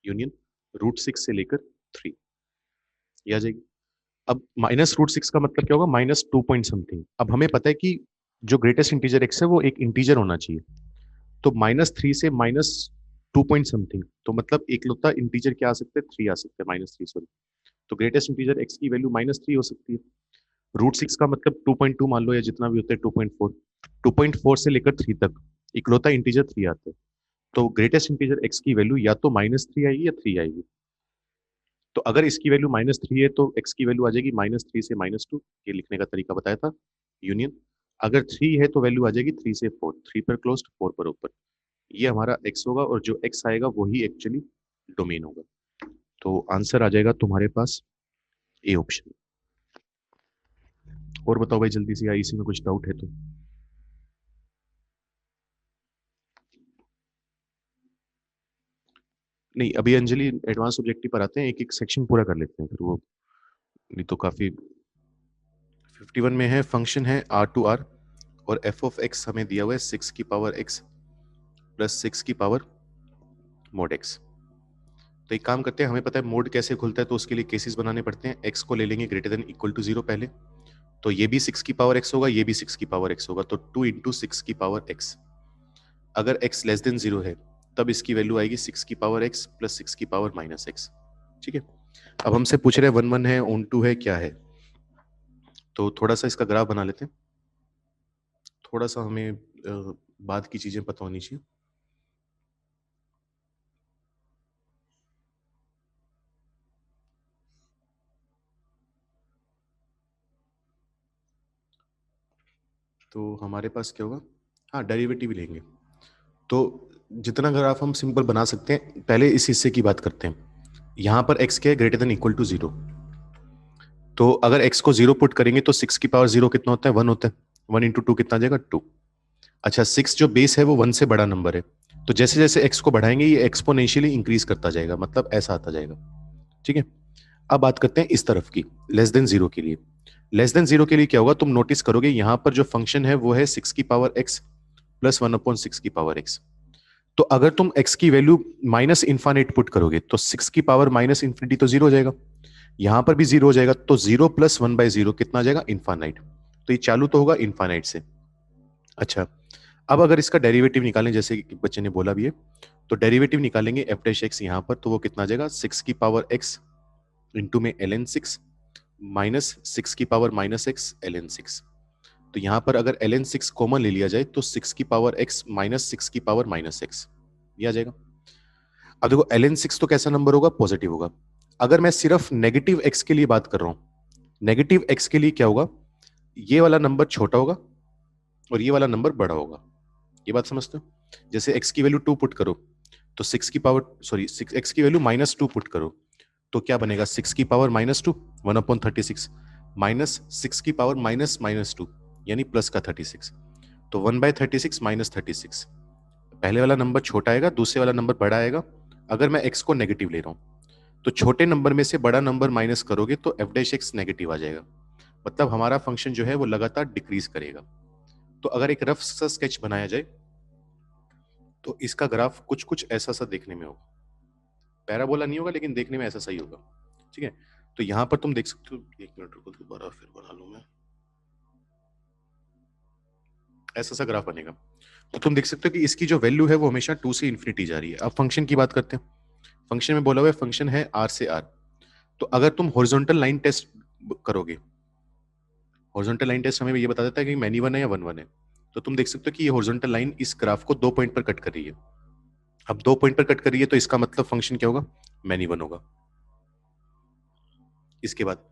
यूनियन √6 से लेकर 3, ये आ जाएगी। अब -√6 का मतलब क्या होगा? -2 पॉइंट समथिंग। अब हमें पता है कि जो ग्रेटेस्ट इंटीजर x है वो एक इंटीजर होना चाहिए, तो -3 से -2 पॉइंट समथिंग, तो मतलब एकलौता इंटीजर क्या आ सकते हैं? 3 आ सकते हैं, -3 सॉरी, तो ग्रेटेस्ट इंटीजर x की वैल्यू -3 हो सकती है। √6 का मतलब 2.2 मान लो, या जितना भी होता है 2.4, 2.4 से लेकर 3 तक इकलौता इंटीजर 3 आता है, तो ग्रेटेस्ट इंटीजर x की वैल्यू या तो -3 आएगी या 3 आएगी। तो अगर इसकी वैल्यू -3 है तो x की वैल्यू आ जाएगी -3 से -2, ये लिखने का तरीका बताया था, यूनियन। अगर 3 है तो वैल्यू आ जाएगी 3 से 4, 3 पर क्लोज 4 पर ओपन, ये हमारा x होगा, और जो x आएगा वही एक्चुअली डोमेन होगा। तो आंसर आ जाएगा तुम्हारे पास ए ऑप्शन। और बताओ भाई जल्दी से, या इसी में कुछ डाउट है तो? नहीं, अभी अंजलि एडवांस ऑब्जेक्टिव पर आते हैं, एक एक सेक्शन पूरा कर लेते हैं फिर वो, नहीं तो काफी। 51 में है, फंक्शन है R2R और f ऑफ x हमें दिया हुआ है 6 की पावर x प्लस 6 की पावर मोड x। तो एक काम करते हैं, हमें पता है मोड कैसे खुलता है, तो उसके लिए केसेस बनाने पड़ते हैं। x को ले लेंगे ग्रेटर देन इक्वल टू 0 पहले, तो ये भी 6 की पावर x होगा, ये भी 6 की पावर x होगा, तो 2 इंटू 6 की पावर x। अगर x लेस देन 0 है तब इसकी वैल्यू आएगी 6 की पावर x प्लस 6 की पावर -x। ठीक है, अब हमसे पूछ रहे हैं 1 1 है, ऑन 2 है, क्या है? तो थोड़ा सा इसका ग्राफ बना लेते हैं, थोड़ा सा हमें बाद की चीजें पता होनी चाहिए। तो हमारे पास क्या होगा? हाँ, डेरिवेटिव लेंगे, तो जितना ग्राफ हम सिंपल बना सकते हैं, पहले इस हिस्से की बात करते हैं। यहाँ पर x क्या है? ग्रेटर देन इक्वल टू 0, तो अगर x को 0 पुट करेंगे तो 6 की पावर 0 कितना होता है? 1 होता है, 1 इंटू 2 कितना आ जाएगा? 2। अच्छा, 6 जो बेस है वो 1 से बड़ा नंबर है, तो जैसे जैसे x को बढ़ाएंगे ये एक्सपोनेंशियली इंक्रीज करता जाएगा, मतलब ऐसा आता जाएगा। ठीक है, अब बात करते हैं इस तरफ की, लेस देन 0 के लिए। लेस देन 0 के लिए क्या होगा? तुम नोटिस करोगे यहाँ पर जो फंक्शन है वो है 6 की पावर x प्लस 1/6 की पावर x। तो अगर तुम x की वैल्यू माइनस इन्फानेट पुट करोगे तो 6 की पावर माइनस इन्फिनिटी तो 0 हो जाएगा, यहां पर भी 0 हो जाएगा, तो 0 प्लस 1/0 कितना आ जाएगा? इन्फानाइट। तो ये चालू तो होगा इन्फानाइट से। अच्छा, अब अगर इसका डेरिवेटिव निकालें, जैसे कि बच्चे ने बोला भी है, तो डेरिवेटिव निकालेंगे एफ डैश एक्स यहाँ पर, तो वो कितना आ जाएगा 6 की पावर x इंटू में ln 6 माइनस 6 की पावर माइनस एक्स ln 6। तो यहाँ पर अगर ln 6 कॉमन ले लिया जाए तो 6 की पावर x माइनस 6 की पावर माइनस एक्स, ये आ जाएगा। अब देखो ln 6 तो कैसा नंबर होगा, पॉजिटिव होगा। अगर मैं सिर्फ नेगेटिव x के लिए बात कर रहा हूं, नेगेटिव x के लिए क्या होगा, ये वाला नंबर छोटा होगा और ये वाला नंबर बड़ा होगा। ये बात समझते हो? जैसे x की वैल्यू 2 पुट करो तो 6 की पावर सॉरी 6 x की वैल्यू -2 पुट करो तो क्या बनेगा, 6 की पावर -2 1/36 माइनस 6 की पावर माइनस -2 यानी प्लस का 36, तो 1/36 माइनस 36। पहले वाला नंबर छोटा आएगा, दूसरे वाला नंबर बड़ा आएगा। अगर मैं x को नेगेटिव ले रहा हूं तो छोटे नंबर में से बड़ा नंबर माइनस करोगे तो f डैश x नेगेटिव आ जाएगा, मतलब हमारा फंक्शन जो है वो लगातार डिक्रीज करेगा। तो अगर एक रफ सा स्केच बनाया जाए तो इसका ग्राफ कुछ कुछ ऐसा सा देखने में होगा, पैराबोला नहीं होगा लेकिन देखने में ऐसा सही होगा। ठीक है, तो यहां पर तुम देख सकते हो, एक मिनट रुको दोबारा फिर बना लूं मैं, ऐसा सा ग्राफ बनेगा। तो तुम देख सकते हो कि इसकी जो वैल्यू है वो हमेशा 2 से इन्फिनिटी जा रही है। अब फंक्शन की बात करते हैं। फंक्शन में बोला हुआ है फंक्शन है r से r। तो अगर तुम हॉरिजॉन्टल लाइन टेस्ट करोगे, हॉरिजॉन्टल लाइन टेस्ट हमें ये बता देता है कि मैनी वन है या वन वन है। तो तुम देख सकते हो कि ये हॉरिजॉन्टल लाइन इस ग्राफ को 2 पॉइंट पर कट कर रही है। अब 2 पॉइंट पर कट कर रही है तो इसका मतलब फंक्शन क्या होगा, मैनी वन होगा। इसके बाद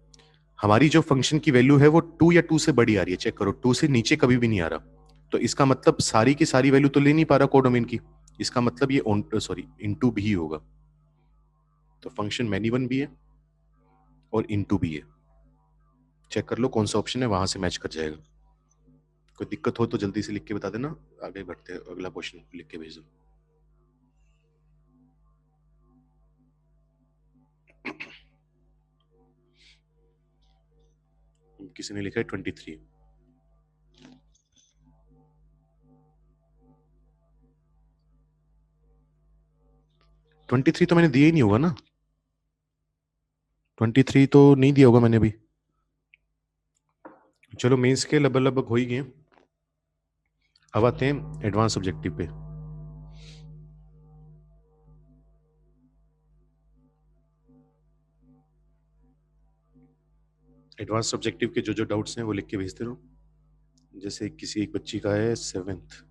हमारी जो फंक्शन की वैल्यू है वो 2 या 2 से बड़ी आ रही है, चेक करो 2 से नीचे कभी भी नहीं आ रहा। तो इसका मतलब सारी की सारी वैल्यू तो ले नहीं पा रहा कोडोमेन की, इसका मतलब ये सॉरी इनटू भी होगा। तो फंक्शन मैनी वन भी है और इनटू भी है। चेक कर लो कौन सा ऑप्शन है, वहां से मैच कर जाएगा। कोई दिक्कत हो तो जल्दी से लिख के बता देना, आगे बढ़ते हैं, अगला क्वेश्चन लिख के भेज दो। किसी ने लिखा है 23। 23 तो मैंने दिया ही नहीं होगा ना, 23 तो नहीं दिया होगा मैंने अभी। चलो मेंस के लगभग लगभग हो ही गए। अब आते हैं एडवांस ऑब्जेक्टिव पे। एडवांस ऑब्जेक्टिव के जो जो डाउट्स हैं वो लिख के भेजते रहो। जैसे किसी एक बच्ची का है 7th।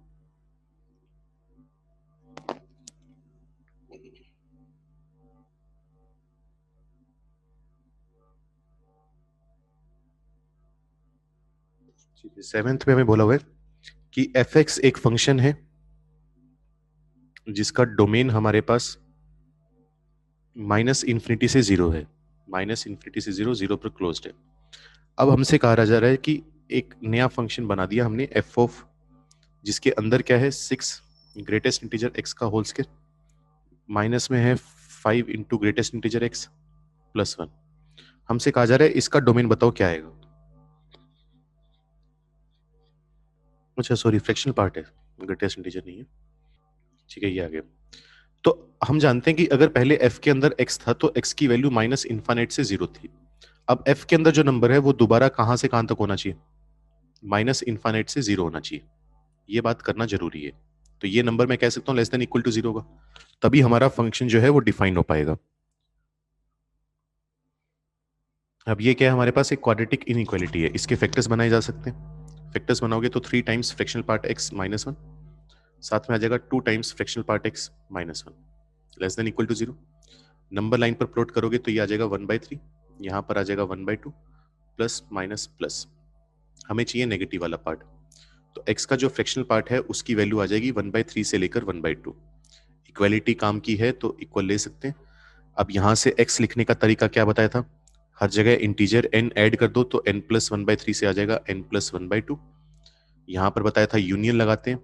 सेवेंथ में हमें बोला हुआ है कि एफ एक्स एक फंक्शन है जिसका डोमेन हमारे पास माइनस इन्फिनिटी से जीरो है, माइनस इन्फिनिटी से जीरो, जीरो पर क्लोज्ड है। अब हमसे कहा जा रहा है कि एक नया फंक्शन बना दिया हमने एफ ऑफ, जिसके अंदर क्या है 6 ग्रेटेस्ट इंटीजर एक्स का होल स्क्वायर, माइनस में है 5 into greatest integer x plus 1। हमसे कहा जा रहा है इसका डोमेन बताओ क्या आएगा। अच्छा सॉरी फ्रैक्शनल पार्ट है, ग्रेटेस्ट इंटीजर नहीं है। ठीक है ये आ गया। तो हम जानते हैं कि अगर पहले f के अंदर x था तो x की वैल्यू माइनस इन्फानेट से जीरो थी। अब f के अंदर जो नंबर है वो दोबारा कहां से कहां तक होना चाहिए, माइनस इन्फानेट से जीरो होना चाहिए। ये बात करना जरूरी है। तो ये नंबर मैं कह सकता हूं less than equal to zero होगा, तभी हमारा फंक्शन जो है वो डिफाइन हो पाएगा। अब ये क्या है, हमारे पास एक क्वाड्रेटिक इनइक्वालिटी है, इसके फैक्टर्स बनाए जा सकते हैं। फैक्टर्स बनाओगे तो 3 times fractional part x minus one, साथ में आ जाएगा 2 times fractional part x minus one, less than equal to zero. Number line पर प्लॉट करोगे तो ये आ जाएगा 1/3, यहाँ पर आ जाएगा 1/2, प्लस माइनस प्लस। हमें चाहिए नेगेटिव वाला पार्ट, तो x का जो फ्रैक्शनल पार्ट है उसकी वैल्यू आ जाएगी 1/3 से लेकर 1/2। इक्वालिटी काम की है तो इक्वल ले सकते हैं। अब यहाँ से x लिखने का तरीका क्या बताया था, हर जगह इंटीजर n ऐड कर दो तो n प्लस 1/3 से आ जाएगा n प्लस 1/2। यहाँ पर बताया था यूनियन लगाते हैं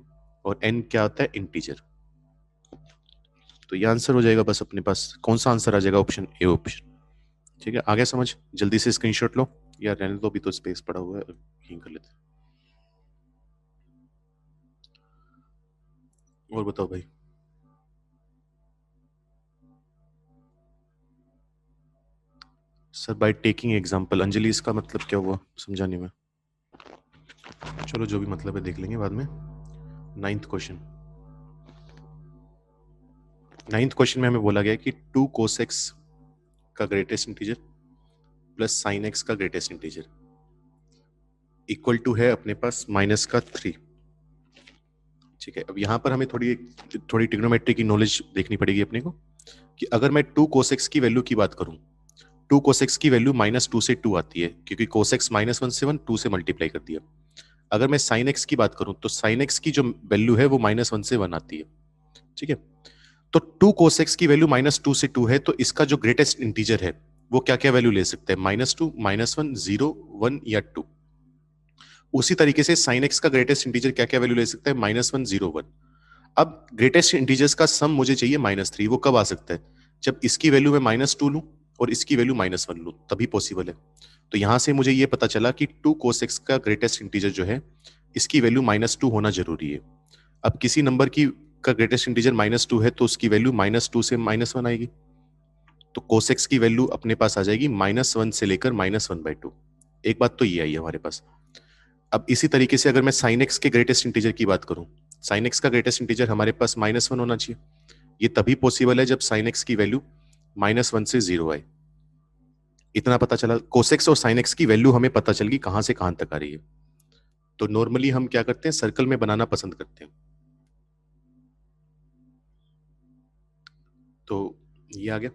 और n क्या होता है इंटीजर। तो ये आंसर हो जाएगा बस, अपने पास कौन सा आंसर आ जाएगा, ऑप्शन ए ऑप्शन। ठीक है आगे समझ, जल्दी से स्क्रीनशॉट लो या रहने दो, अभी तो स्पेस पड़ा हुआ है, यहीं कर लेते हैं। और बताओ भाई। Sir by taking example, Anjali इसका मतलब क्या हुआ समझाने में। चलो जो भी मतलब है देख लेंगे बाद में। नाइन्थ क्वेश्चन में हमें बोला गया कि 2 cos x का greatest integer plus sign x का ग्रेटेस्ट इंटीजर इक्वल टू है अपने पास माइनस का 3। ठीक है, अब यहां पर हमें थोड़ी ट्रिग्नोमेट्री की नॉलेज देखनी पड़ेगी अपने को कि अगर मैं 2 cos x की वैल्यू की बात करूं, 2 cos x की वैल्यू -2 से 2 आती है क्योंकि cos x -1 से 1 2 से मल्टीप्लाई कर दिया। अगर मैं sin x की बात करूं तो sin x की जो वैल्यू है वो -1 से 1 आती है। ठीक है, तो 2 cos x की वैल्यू -2 से 2 है, तो इसका जो ग्रेटेस्ट इंटीजर है वो क्या क्या वैल्यू ले सकते हैं? -2, -1, 0, 1 या 2। उसी तरीके से sin x का ग्रेटेस्ट इंटीजर क्या क्या वैल्यू ले सकता है? -1, 0, 1। अब ग्रेटेस्ट इंटीजर्स का सम मुझे चाहिए -3। वो कब आ सकता है? जब इसकी वैल्यू मैं -2 लूं और इसकी वैल्यू -1 लूं, तभी पॉसिबल है। तो यहां से मुझे ये पता चला कि 2 cos x का ग्रेटेस्ट इंटीजर जो है इसकी वैल्यू -2 होना जरूरी है। अब किसी नंबर की का ग्रेटेस्ट इंटीजर -2 है तो उसकी वैल्यू -2 से -1 आएगी। तो cos x की वैल्यू अपने पास आ जाएगी -1 से लेकर -1/2। एक बात तो ये आई है हमारे पास। अब इसी तरीके से अगर मैं sin x के ग्रेटेस्ट इंटीजर की बात करूं, sin x का ग्रेटेस्ट इंटीजर हमारे पास -1 होना चाहिए। ये तभी पॉसिबल है जब sin x की वैल्यू -1 से 0 आए। इतना पता चला। cos x और sin x की वैल्यू हमें पता चल गई कहां से कहां तक आ रही है। तो नॉर्मली हम क्या करते हैं, सर्कल में बनाना पसंद करते हैं। तो ये आ गया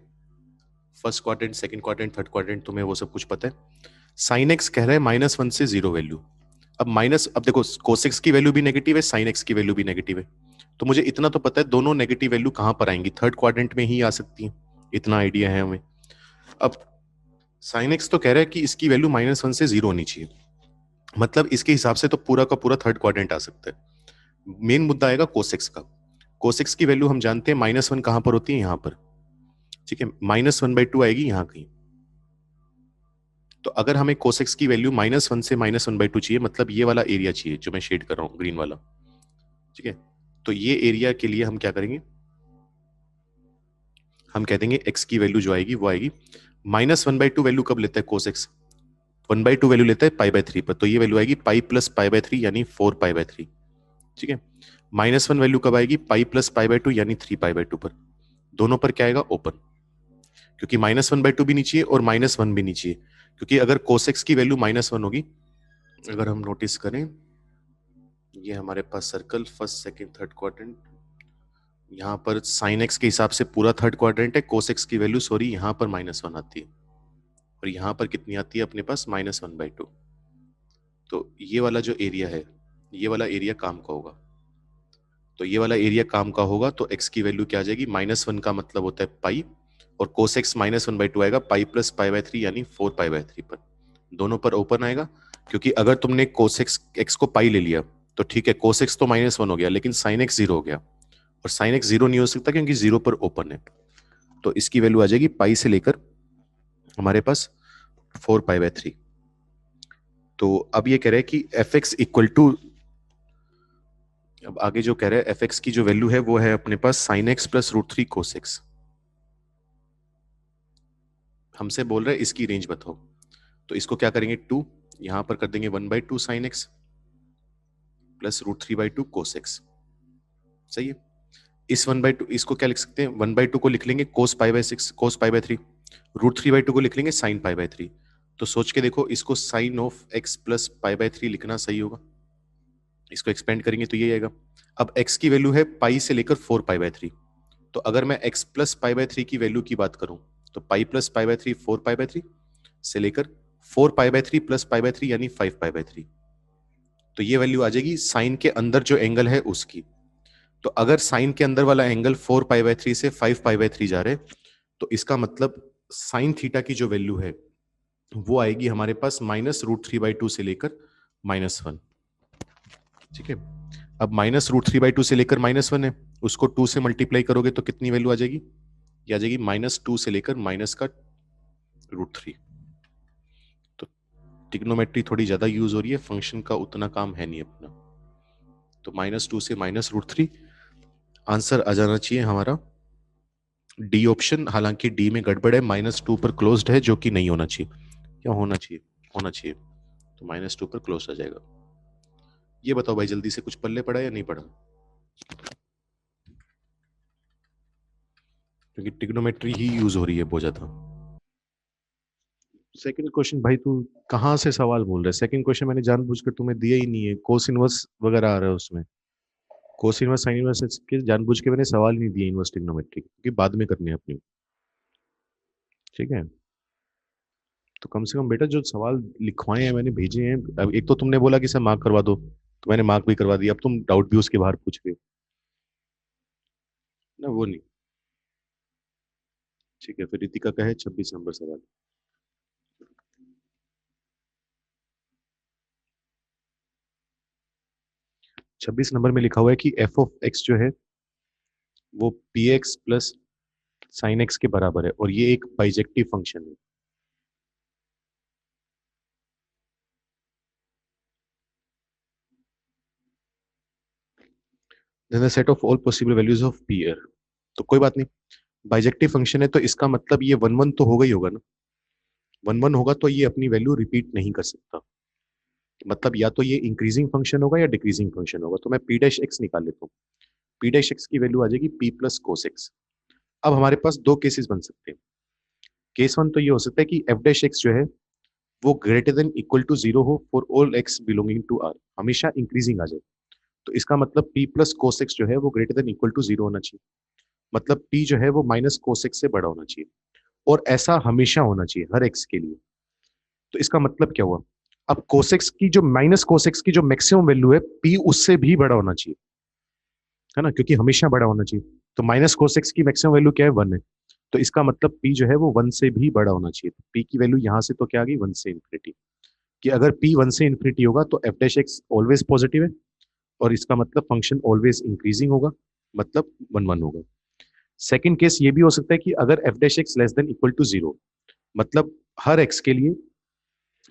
first quadrant, second quadrant, third quadrant, तुम्हें वो सब कुछ पता है। sin x कह रहा है -1 से 0 वैल्यू। अब देखो cos x की वैल्यू भी नेगेटिव है, sin x की वैल्यू भी नेगेटिव है। तो मुझे इतना तो पता है दोनों नेगेटिव वैल्यू कहां पर आएंगी, थर्ड क्वाड्रेंट में ही आ सकती है। इतना आइडिया है हमें। अब sin x तो कह रहा है कि इसकी वैल्यू -1 से 0 होनी चाहिए, मतलब इसके हिसाब से तो पूरा का पूरा थर्ड क्वाड्रेंट आ सकता है। मेन मुद्दा आएगा cos x का। cos x की वैल्यू हम जानते हैं -1 कहां पर होती है, यहां पर। ठीक है, -1/2 आएगी यहां कहीं। तो अगर हमें cos x की वैल्यू -1 से -1/2 चाहिए, मतलब ये वाला एरिया चाहिए जो मैं शेड कर रहा हूं ग्रीन वाला। ठीक है, तो ये एरिया के लिए हम क्या करेंगे, हम कह देंगे x की वैल्यू जो आएगी वो आएगी -1/2। वैल्यू कब लेता है cos x? 1/2 वैल्यू लेता है π/3 पर, तो ये वैल्यू आएगी पाई प्लस π/3 यानी 4π/3। ठीक है, -1 वैल्यू कब आएगी? पाई प्लस π/2 यानी 3π/2 पर। दोनों पर क्या आएगा? ओपन, क्योंकि -1/2 भी नहीं चाहिए और -1 भी नहीं चाहिए, क्योंकि अगर cos x की वैल्यू -1 होगी, अगर हम नोटिस करें ये हमारे पास circle first second third quadrant, यहाँ पर sin x के हिसाब से पूरा थर्ड क्वाड्रेंट है, cos x की वैल्यू सॉरी यहाँ पर -1 आती है और यहाँ पर कितनी आती है अपने पास? -1/2। तो ये वाला जो एरिया है, ये वाला एरिया काम का होगा। तो ये वाला एरिया काम का होगा तो x की वैल्यू क्या आ जाएगी? -1 का मतलब होता है पाई, और cos x -1/2 आएगा पाई प्लस π/3 यानी 4π/3 पर। दोनों पर ओपन आएगा, क्योंकि अगर तुमने cos x को पाई ले लिया तो ठीक है, cos x तो -1 हो गया, लेकिन sin x 0 हो गया, और sin x 0 नहीं हो सकता क्योंकि 0 पर ओपन है। तो इसकी वैल्यू आ जाएगी पाई से लेकर हमारे पास 4π/3। तो अब ये कह रहे हैं कि fx इक्वल टू, अब आगे जो कह रहे हैं fx की जो वैल्यू है वो है अपने पास sin x plus √3 cos x। हमसे बोल रहे हैं इसकी रेंज बताओ, तो इसको क्या करेंगे? 2 यहां पर कर देंगे 1/2 sin x plus √3/2 cos x। सही है। इस 1/2 इसको क्या लिख सकते हैं? 1/2 को लिख लेंगे cos π/6 cos π/3, √3/2 को लिख लेंगे sin π/3। तो सोच के देखो, इसको sin ऑफ x प्लस π/3 लिखना सही होगा। इसको एक्सपेंड करेंगे तो ये आएगा। अब x की वैल्यू है पाई से लेकर 4π/3, तो अगर मैं x प्लस π/3 की वैल्यू की बात करूं तो पाई प्लस π/3 4π/3 से लेकर 4π/3 प्लस π/3 यानी 5π/3। तो ये वैल्यू आ जाएगी साइन के अंदर जो एंगल है उसकी। तो अगर साइन के अंदर वाला एंगल 4π/3 से 5π/3 जा रहे हैं, तो इसका मतलब साइन थीटा की जो वैल्यू है वो आएगी हमारे पास -√3/2 से लेकर -1। ठीक है, अब -√3/2 से लेकर -1 है, उसको 2 से मल्टीप्लाई करोगे तो कितनी वैल्यू आ जाएगी? ये आ जाएगी -2 से लेकर -√3। तो ट्रिग्नोमेट्री थोड़ी ज्यादा यूज हो रही है, फंक्शन का उतना काम है नहीं अपना। तो -2 से -√3 आंसर आ जाना चाहिए हमारा डी ऑप्शन। हालांकि डी में गड़बड़ है, -2 पर क्लोज्ड है, जो कि नहीं होना चाहिए। क्या होना चाहिए? होना चाहिए। तो -2 पर क्लोज आ जाएगा। ये बताओ भाई, जल्दी से कुछ पल्ले पड़ा या नहीं पड़ा? क्योंकि ट्रिग्नोमेट्री ही यूज हो रही है बहुत ज्यादा। सेकंड क्वेश्चन भाई तू कहाँ से सवाल बोल रहा है? सेकंड क्वेश्चन मैंने जानबूझकर तुम्हें दिया ही नहीं है, कोस इनवर्स वगैरह आ रहा है उसमें। कोस इनवर्स साइन इनवर्स के जानबूझ के मैंने सवाल नहीं दिए इनवर्स ट्रिग्नोमेट्री, क्योंकि बाद में करने हैं अपनी। ठीक है, तो कम से कम बेटा जो सवाल लिखवाए हैं मैंने भेजे हैं। अब एक तो तुमने बोला कि सर मार्क करवा दो, तो मैंने मार्क भी करवा दिया। अब तुम डाउट भी उसके बाहर पूछ रहे हो ना, वो नहीं। ठीक है, फिर रितिका का है 26 नंबर सवाल। 26 नंबर में लिखा हुआ है कि एफ ऑफ एक्स जो है वो p x plus sine x के बराबर है, और ये एक बाइजेक्टिव फंक्शन है। Then the set of all possible values of p are. तो कोई बात नहीं, बाइजेक्टिव फंक्शन है तो इसका मतलब ये वन वन तो होगा ही होगा ना। वन वन होगा तो ये अपनी वैल्यू रिपीट नहीं कर सकता। मतलब या तो ये इंक्रीजिंग फंक्शन होगा या डिक्रीजिंग फंक्शन होगा। तो मैं पी डैश एक्स निकाल लेता हूँ। पी डैश एक्स की वैल्यू आ जाएगी पी प्लस कोस एक्स। अब हमारे पास दो केसेस बन सकते हैं। केस वन तो ये हो सकता है कि एफ डैश एक्स जो है वो greater than equal to zero हो for all X belonging to R, हमेशा इंक्रीजिंग आ जाए। तो इसका मतलब पी प्लस कोस एक्स जो है वो greater than equal to zero होना चाहिए। मतलब पी जो है वो माइनस कोस एक्स से बड़ा होना चाहिए, और ऐसा हमेशा होना चाहिए हर एक्स के लिए। तो इसका मतलब क्या हुआ? अब कोसेक्स की जो माइनस कोसेक्स की जो मैक्सिमम वैल्यू है पी उससे भी बड़ा होना चाहिए, है ना, क्योंकि हमेशा बड़ा होना चाहिए। तो माइनस कोसेक्स की मैक्सिमम वैल्यू क्या है? वन है। तो इसका मतलब पी जो है वो वन से भी बड़ा होना चाहिए। पी की वैल्यू यहां से तो क्या आ गई? वन से इन्फिनिटी। कि अगर पी वन से इन्फिनिटी होगा तो F dash x always positive है, और इसका मतलब फंक्शन ऑलवेज इंक्रीजिंग होगा, मतलब वन वन होगा। सेकंड केस ये भी हो सकता है कि अगर f dash x less than equal to zero, मतलब हर एक्स के लिए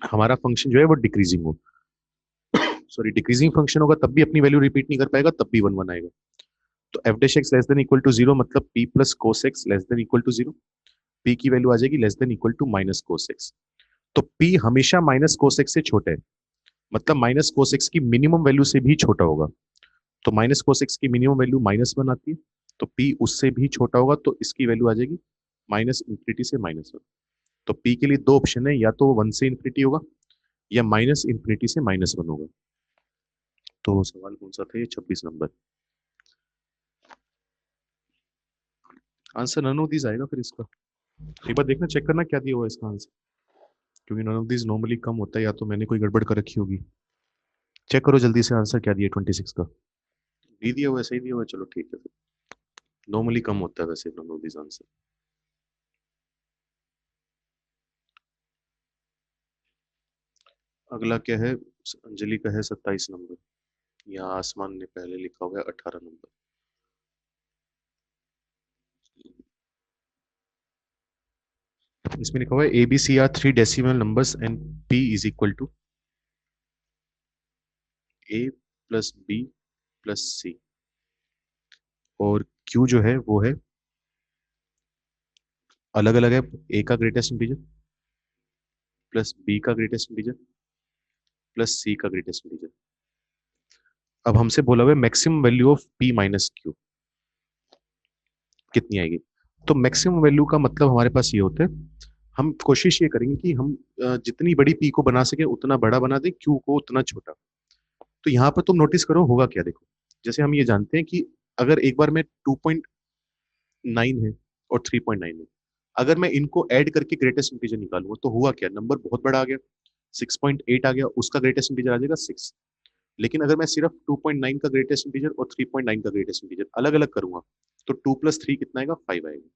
हमारा फंक्शन जो है वो डिक्रीजिंग हो। सॉरी, डिक्रीजिंग फंक्शन होगा तब भी अपनी वैल्यू रिपीट नहीं कर पाएगा, तब भी वन वन आएगा। तो F dash x less than equal to zero मतलब P plus cos X less than equal to zero. P की वैल्यू आ जाएगी less than equal to minus cos X. तो पी हमेशा माइनस कोस एक्स से छोटा है, मतलब माइनस कोस एक्स की मिनिमम वैल्यू से भी छोटा होगा। तो माइनस कोस एक्स की मिनिमम वैल्यू माइनस वन आती है, तो पी उससे भी छोटा होगा, तो इसकी वैल्यू आ जाएगी माइनस इंफिनिटी से माइनस वन। तो पी के लिए दो ऑप्शन है, या तो वन से इंफिनिटी होगा या माइनस इंफिनिटी से माइनस वन होगा। तो सवाल कौन सा था? ये 26 नंबर। आंसर नन ऑफ दीज आएगा फिर इसका। एक बार देखना, चेक करना क्या दिया हुआ है इसका आंसर, क्योंकि नन ऑफ दीज नॉर्मली कम होता है, या तो मैंने कोई गड़बड़ कर रखी होगी। चेक करो जल्दी से आंसर क्या दिया 26 का। डी दिया हुआ है, सही दिया हुआ है, चलो ठीक है फिर। नॉर्मली कम होता है वैसे नन ऑफ दीज आंसर। अगला क्या है? अंजलि का है 27 नंबर। यहाँ आसमान ने पहले लिखा हुआ है 18 नंबर। इसमें लिखा हुआ है A B C are three decimal numbers and P is equal to A plus B plus C, और क्यू जो है वो है अलग अलग है। ए का ग्रेटेस्ट इंटीजर प्लस बी का ग्रेटेस्ट इंटीजर प्लस सी का ग्रेटेस्ट इंटीजर। अब हमसे बोला हुआ है maximum value of P minus Q कितनी आएगी। तो मैक्सिमम वैल्यू का मतलब हमारे पास ये होता है, हम कोशिश ये करेंगे कि हम जितनी बड़ी पी को बना सके उतना बड़ा बना दें, क्यू को उतना छोटा। तो यहाँ पर तुम नोटिस करो होगा क्या, देखो। जैसे हम ये जानते हैं कि अगर एक बार में 2.9 है और 3.9 है, अगर मैं इनको ऐड करके ग्रेटेस्ट इंटीजर निकालूंगा तो हुआ क्या? नंबर बहुत बड़ा आ गया, 6.8 आ गया, उसका ग्रेटेस्ट इंटीजर आ जाएगा 6। लेकिन अगर मैं सिर्फ 2.9 का ग्रेटेस्ट इंटीजर और 3.9 का ग्रेटेस्ट इंटीजर अलग अलग करूंगा, तो 2 + 3 कितना आएगा? 5 आएगा।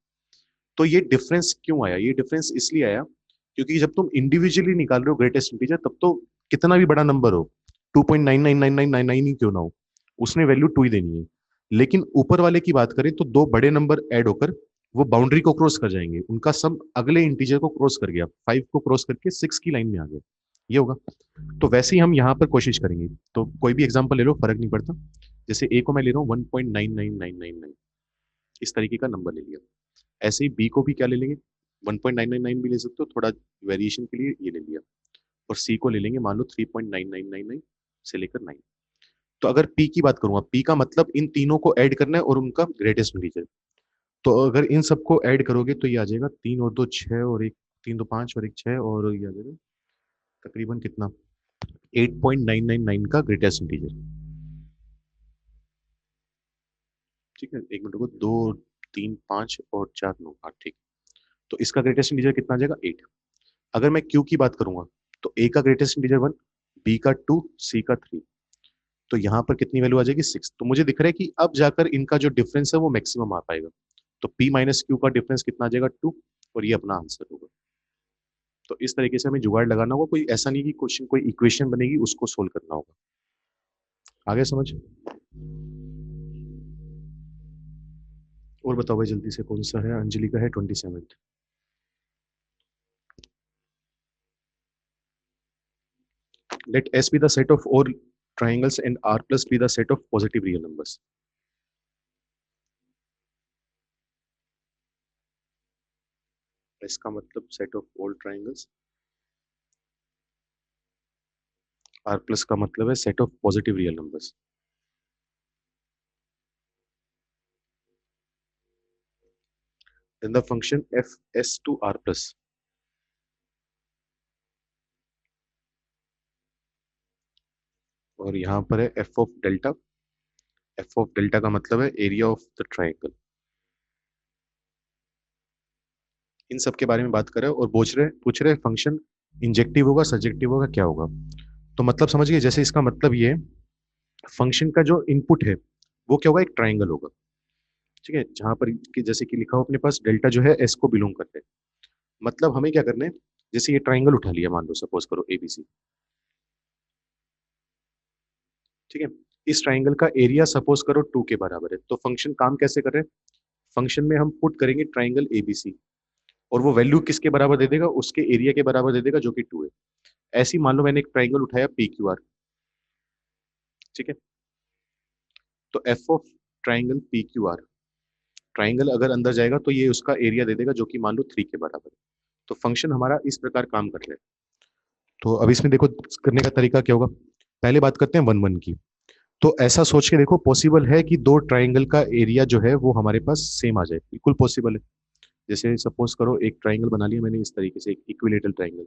तो ये डिफरेंस क्यों आया? ये डिफरेंस इसलिए आया क्योंकि जब तुम इंडिविजुअली निकाल रहे हो ग्रेटेस्ट इंटीजर, तब तो कितना भी बड़ा नंबर हो, 2.999999 ही क्यों ना हो, उसने वैल्यू 2 ही देनी है। लेकिन ऊपर वाले की बात करें तो दो बड़े नंबर ऐड होकर वो बाउंड्री को क्रॉस कर जाएंगे, उनका सम अगले इंटीजर को क्रॉस कर गया, 5 को क्रॉस करके 6 की लाइन में आ गया। ये होगा। तो वैसे ही हम यहाँ पर कोशिश करेंगे। तो कोई भी एग्जांपल ले लो, फर्क नहीं पड़ता। जैसे ए को मैं ले रहा हूँ 1.99999, इस तरीके का नंबर ले लिया। ऐसे ही बी को भी क्या ले लेंगे? 1.999 भी ले सकते हो, थोड़ा वेरिएशन के लिए ये ले लिया। और सी को ले लेंगे मान लो 3.9999 से लेकर 9। तो अगर p की बात करूंगा, p का मतलब इन तीनों को ऐड करना है और उनका ग्रेटेस्ट इंटीजर। तो अगर इन सबको ऐड करोगे तो ये आ जाएगा 3 और 2 6 और एक 3 2 5 और एक 6 और ये आ जाएगा तकरीबन कितना 8.999 का ग्रेटेस्ट इंटीजर। ठीक है, एक मिनट को 2 3 5 और 4 9 8 ठीक। तो इसका ग्रेटेस्ट इंटीजर कितना आ जाएगा 8। अगर मैं क्यू की बात करूंगा तो ए का ग्रेटेस्ट इंटीजर 1, बी का 2, सी का 3। तो यहाँ पर कितनी वैल्यू आ जाएगी 6। तो मुझे दिख रहा है कि अब जाकर इनका जो डिफरेंस है वो मैक्सिमम आ पाएगा। तो p माइनस क्यू का डिफरेंस कितना आ जाएगा 2 और ये अपना आंसर होगा। तो इस तरीके से हमें जुगाड़ लगाना होगा, कोई ऐसा नहीं कि क्वेश्चन कोई इक्वेशन बनेगी उसको सोल्व करना होगा। आगे समझ। और बताओ भाई जल्दी से, कौन सा है? अंजलि का है 27th। Let S be the set of all triangles and R plus be the set of positive real numbers. S का मतलब set of all triangles, R plus का मतलब है set of positive real numbers. Then the function f s to R plus. और यहाँ पर है f of delta. f of delta का मतलब है area of the triangle. इन सब के बारे में बात कर रहे हैं और पूछ रहे फंक्शन इंजेक्टिव होगा, सर्जेक्टिव होगा, क्या होगा। तो मतलब समझ गए, जैसे इसका मतलब ये फंक्शन का जो इनपुट है वो क्या होगा, एक ट्राइंगल होगा। ठीक है, जहां पर कि जैसे कि लिखा हो अपने पास डेल्टा जो है एस को बिलोंग करते हैं। मतलब हमें क्या करना है, जैसे ये ट्राइंगल उठा लिया, मान लो सपोज करो एबीसी। ठीक है, इस ट्राइंगल का एरिया सपोज करो 2 के बराबर है। तो फंक्शन काम कैसे कर रहे हैं, फंक्शन में हम पुट करेंगे ट्राइंगल एबीसी और वो वैल्यू किसके बराबर दे देगा, उसके एरिया के बराबर दे देगा जो कि 2 है। ऐसे ही मान लो मैंने एक ट्राइंगल उठाया पी क्यू आर। ठीक है, तो F of triangle P Q R, triangle अगर अंदर जाएगा तो ये उसका एरिया दे देगा जो कि मान लो 3 के बराबर है। तो फंक्शन हमारा इस प्रकार काम कर रहा है। तो अब इसमें देखो करने का तरीका क्या होगा। पहले बात करते हैं 1 1 की। तो ऐसा सोच के देखो, पॉसिबल है कि दो ट्राइंगल का एरिया जो है वो हमारे पास सेम आ जाए, बिल्कुल पॉसिबल है। जैसे सपोज करो एक ट्राइंगल बना लिया मैंने इस तरीके से, एक इक्विलेटरल ट्राइंगल,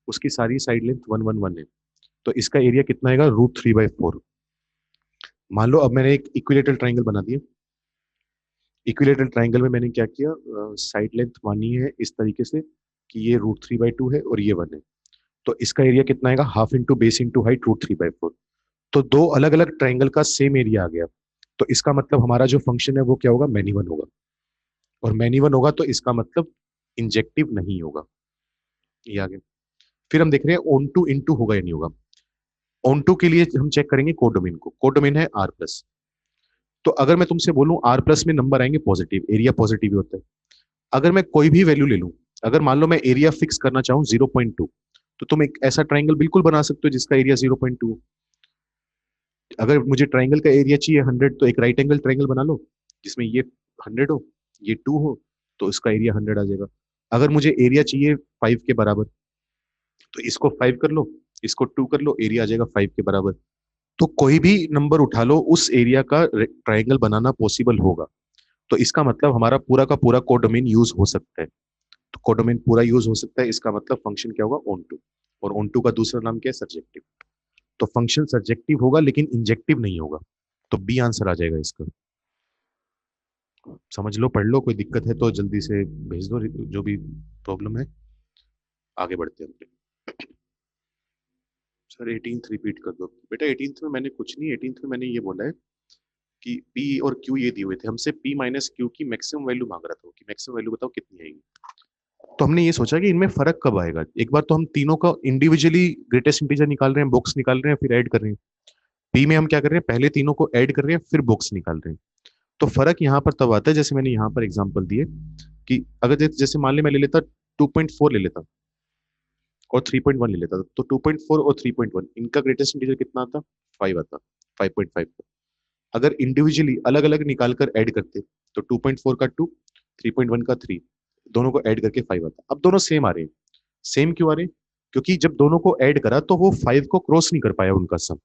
उसकी सारी साइड लेंथ 1 1 1 है। तो इसका एरिया कितना आएगा, √3/4। मान लो अब मैंने एक इक्विलेटरल ट्राइंगल बना दिया। इक्विलेटरल ट्राइंगल में मैंने क्या किया, साइड लेंथ मानी है इस तरीके से कि ये √3/2 है और ये 1 है। तो इसका एरिया कितना आएगा, half into base into height √3/4। तो दो अलग अलग ट्राइंगल का सेम एरिया आ गया। तो इसका मतलब हमारा जो फंक्शन है वो क्या होगा, मैनी वन होगा। और मैनी वन होगा तो इसका मतलब इंजेक्टिव नहीं होगा। ये आ गया। फिर हम देख रहे हैं ऑन टू इनटू होगा या नहीं होगा। ऑन टू के लिए हम चेक करेंगे कोडोमेन को, कोडोमेन है आर प्लस। तो अगर मैं तुमसे बोलूं आर प्लस में नंबर आएंगे पॉजिटिव, एरिया पॉजिटिव ही होता है। अगर मैं कोई भी वैल्यू ले लूं, अगर मान लो मैं एरिया फिक्स करना चाहूं 0.2, तो तुम एक ऐसा ट्राइंगल बिल्कुल बना सकते हो जिसका एरिया 0.2 हो। अगर मुझे ट्राइंगल का एरिया चाहिए 100, तो एक राइट एंगल ट्राइंगल बना लो जिसमें ये 100 हो, ये 2 हो, तो इसका एरिया 100 आ जाएगा। अगर मुझे एरिया चाहिए 5 के बराबर, तो इसको 5 कर लो, इसको 2 कर लो, एरिया आ जाएगा 5 के बराबर। तो कोई भी नंबर उठा लो, उस एरिया का ट्राइंगल बनाना पॉसिबल होगा। तो इसका मतलब हमारा पूरा का पूरा कोडोमेन यूज हो सकता है। तो कोडोमेन पूरा यूज हो सकता है, इसका मतलब फंक्शन क्या होगा, ऑन टू। और ऑन टू का दूसरा नाम क्या है, सर्जेक्टिव। तो फंक्शन सर्जेक्टिव होगा लेकिन इंजेक्टिव नहीं होगा। तो बी आंसर आ जाएगा इसका। समझ लो, पढ़ लो, कोई दिक्कत है तो जल्दी से भेज दो, जो भी प्रॉब्लम है। आगे बढ़ते हैं। सर 18th रिपीट कर दो बेटा। 18th में मैंने कुछ नहीं, 18th में मैंने ये बोला है कि P और Q ये दिए हुए थे, हमसे P माइनस क्यू की मैक्सिमम वैल्यू मांग रहा था कि मैक्सिमम वैल्यू बताओ कितनी आएगी। तो हमने ये सोचा कि इनमें फर्क कब आएगा। एक बार तो हम तीनों का इंडिविजुअली ग्रेटेस्ट इंटीजर निकाल रहे हैं, बॉक्स निकाल रहे हैं, फिर ऐड कर रहे हैं। पी में हम क्या कर रहे हैं, पहले तीनों को ऐड कर रहे हैं फिर बॉक्स निकाल रहे हैं। तो फर्क यहाँ पर तब आता है, जैसे मैंने यहाँ पर एग्जांपल दिए कि अगर जैसे मान ले मैं ले लेता 2.4 ले लेता और 3.1 ले लेता, तो 2.4 और 3.1 इनका ग्रेटेस्ट इंटीजर कितना आता, 5 आता, 5.5 का। अगर इंडिविजुअली अलग अलग निकाल कर ऐड करते तो 2.4 का 2, 3.1 का 3, दोनों को ऐड करके 5 आता। अब दोनों सेम आ रहे हैं। सेम क्यों आ रहे हैं, क्योंकि जब दोनों को ऐड करा तो वो 5 को क्रॉस नहीं कर पाया उनका सम।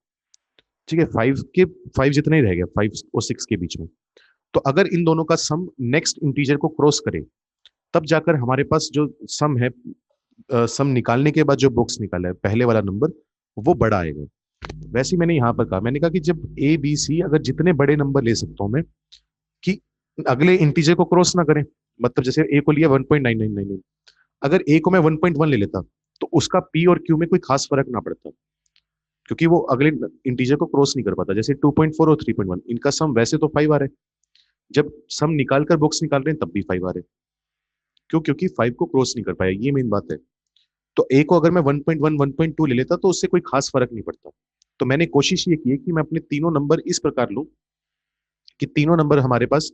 ठीक है, 5 जितना ही रह गया, 5 और 6 के बीच में। तो अगर इन दोनों का सम नेक्स्ट इंटीजर को क्रॉस करे, तब जाकर हमारे पास जो सम है, सम निकालने के बाद जो बॉक्स निकाला है पहले वाला नंबर, वो बड़ा आएगा। वैसे ही मैंने यहाँ पर कहा, मैंने कहा कि जब ए बी सी, अगर जितने बड़े नंबर ले सकता हूँ मैं, कि अगले इंटीजर को क्रॉस ना करें। मतलब जैसे ए को लिया 1.9999, अगर ए को मैं 1.1 ले लेता, तो उसका पी और क्यू में कोई खास फर्क ना पड़ता, क्योंकि वो अगले इंटीजर को क्रॉस नहीं कर पाता। जैसे 2.4 और 3.1, इनका सम वैसे तो 5 आ रहा है, जब सम निकाल कर बॉक्स निकाल रहे हैं तब भी 5 आ रहे हैं। क्यों? क्योंकि 5 को क्रॉस नहीं कर पाया, ये मेन बात है। तो ए को अगर मैं 1.1 1.2 ले लेता तो उससे कोई खास फर्क नहीं पड़ता। तो मैंने कोशिश ये की है कि मैं अपने तीनों नंबर इस प्रकार लूं कि तीनों नंबर हमारे पास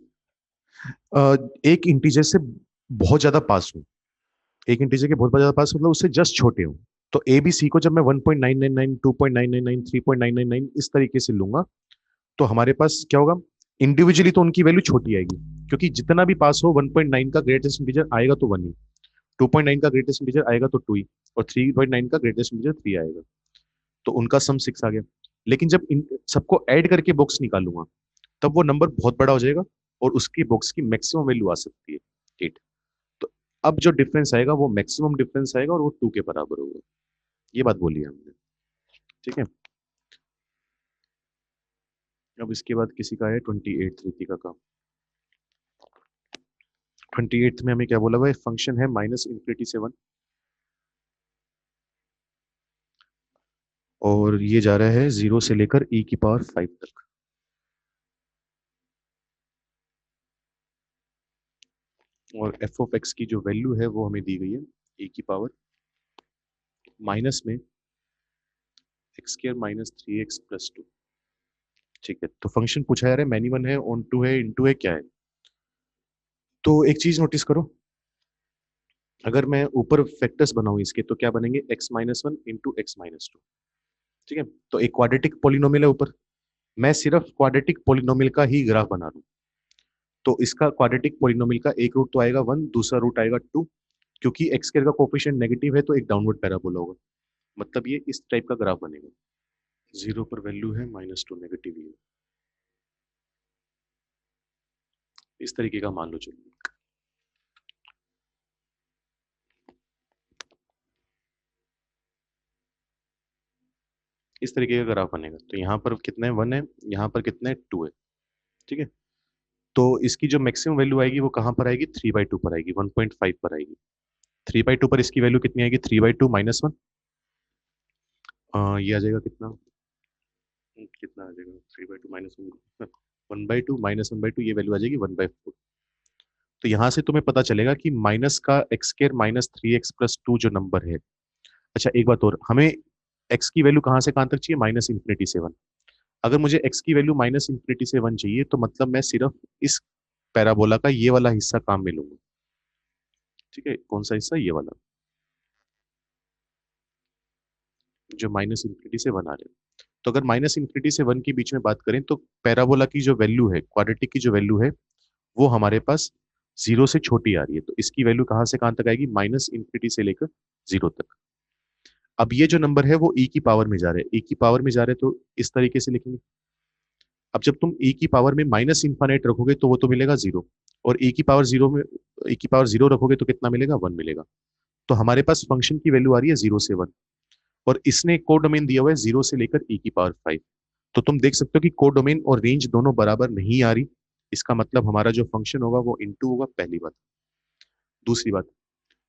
एक इंटीजर से बहुत ज्यादा पास हो। एक इंटीजर के बहुत ज्यादा पास मतलब उससे जस्ट छोटे हो। तो ए बी सी को जब मैं 1.999 2.999 3.999 इस तरीके से लूंगा, तो हमारे पास क्या होगा, इंडिविजुअली तो उनकी वैल्यू छोटी आएगी, क्योंकि जितना भी पास हो 1.9 का ग्रेटेस्ट इंटीजर आएगा तो 1 ही, 2.9 का ग्रेटेस्ट इंटीजर आएगा तो 2 ही, और 3.9 का ग्रेटेस्ट इंटीजर 3 आएगा। तो उनका सम 6 आ गया। लेकिन जब इन सबको ऐड करके बॉक्स निकालूंगा, तब वो नंबर बहुत बड़ा हो जाएगा, और उसकी बॉक्स की मैक्सिमम वैल्यू आ सकती है 8। तो अब जो डिफरेंस आएगा वो मैक्सिमम डिफरेंस आएगा, और वो 2 के बराबर होगा। ये बात बोली है हमने। ठीक है। अब इसके बाद किसी का है 28 रीतिका का। 28 में हमें क्या बोला हुआ है, फंक्शन है -∞ से 1, और ये जा रहा है 0 से लेकर e⁵ तक। और एफ ऑफ एक्स की जो वैल्यू है वो हमें दी गई है e⁵ माइनस में x² - 3x + 2। ठीक है, तो फंक्शन पूछा जा रहा है, मैनी वन है, ऑन टू है, इनटू है, क्या है। तो एक चीज नोटिस करो, अगर मैं ऊपर फैक्टर्स बनाऊं इसके, तो क्या बनेंगे, x-1 इंटू x-2। ठीक है, तो एक क्वाड्रेटिक पोलिनोमियल है ऊपर, मैं सिर्फ क्वाड्रेटिक पोलिनोमियल का ही ग्राफ बना रहा हूं। तो इसका क्वाड्रेटिक पोलिनोमियल का एक रूट तो आएगा 1, दूसरा रूट आएगा 2। क्योंकि एक्स स्क्वायर का कोफिशिएंट नेगेटिव है, तो एक डाउनवर्ड पैराबोला होगा। मतलब ये इस टाइप का ग्राफ बनेगा। 0 पर वैल्यू है -2, नेगेटिव ही है। इस तरीके का मान लो, चलो इस तरीके का ग्राफ बनेगा। तो यहाँ पर कितने 1 है, यहाँ पर कितने 2 है। ठीक है, तो इसकी जो मैक्सिमम वैल्यू आएगी वो कहाँ पर आएगी, 3/2 पर आएगी, 1.5 पर आएगी। 3/2 पर इसकी वैल्यू कितनी आएगी, 3/2 -1, ये आ जाएगा कितना, कितना आ जाएगा 3/2 -1, 1/2 -1/2, ये वैल्यू आ जाएगी 1/4। तो यहाँ से तुम्हें पता चलेगा कि माइनस का x² - 3x + 2 जो नंबर है। अच्छा, एक बात और, हमें x की वैल्यू कहाँ से कहाँ तक चाहिए, -∞ से 1। अगर मुझे x की वैल्यू -∞ से 1 चाहिए, तो मतलब मैं सिर्फ इस पैराबोला का ये वाला हिस्सा काम में लूंगा। ठीक है, कौन सा हिस्सा, ये वाला, जो -∞ से 1 आ रहे हैं। तो अगर -∞ से 1 के बीच में बात करें, तो पैराबोला की जो वैल्यू है, क्वाड्रेटिक की जो वैल्यू है, वो हमारे पास 0 से छोटी आ रही है। तो इसकी वैल्यू कहाँ से कहाँ तक आएगी, -∞ से लेकर 0 तक। अब ये जो नंबर है वो e की पावर में जा रहे हैं, e की पावर में जा रहे हैं, तो इस तरीके से लिखेंगे। अब जब तुम e की पावर में -∞ रखोगे तो वो तो मिलेगा 0, और e की पावर 0 रखोगे तो कितना मिलेगा, 1 मिलेगा। तो हमारे पास फंक्शन की वैल्यू आ रही है 0 से 1, और इसने कोड डोमेन दिया हुआ है 0 से लेकर e⁵ तो तुम देख सकते हो कि कोड डोमेन और रेंज दोनों बराबर नहीं आ रही। इसका मतलब हमारा जो फंक्शन होगा वो इनटू होगा, पहली बात। दूसरी बात,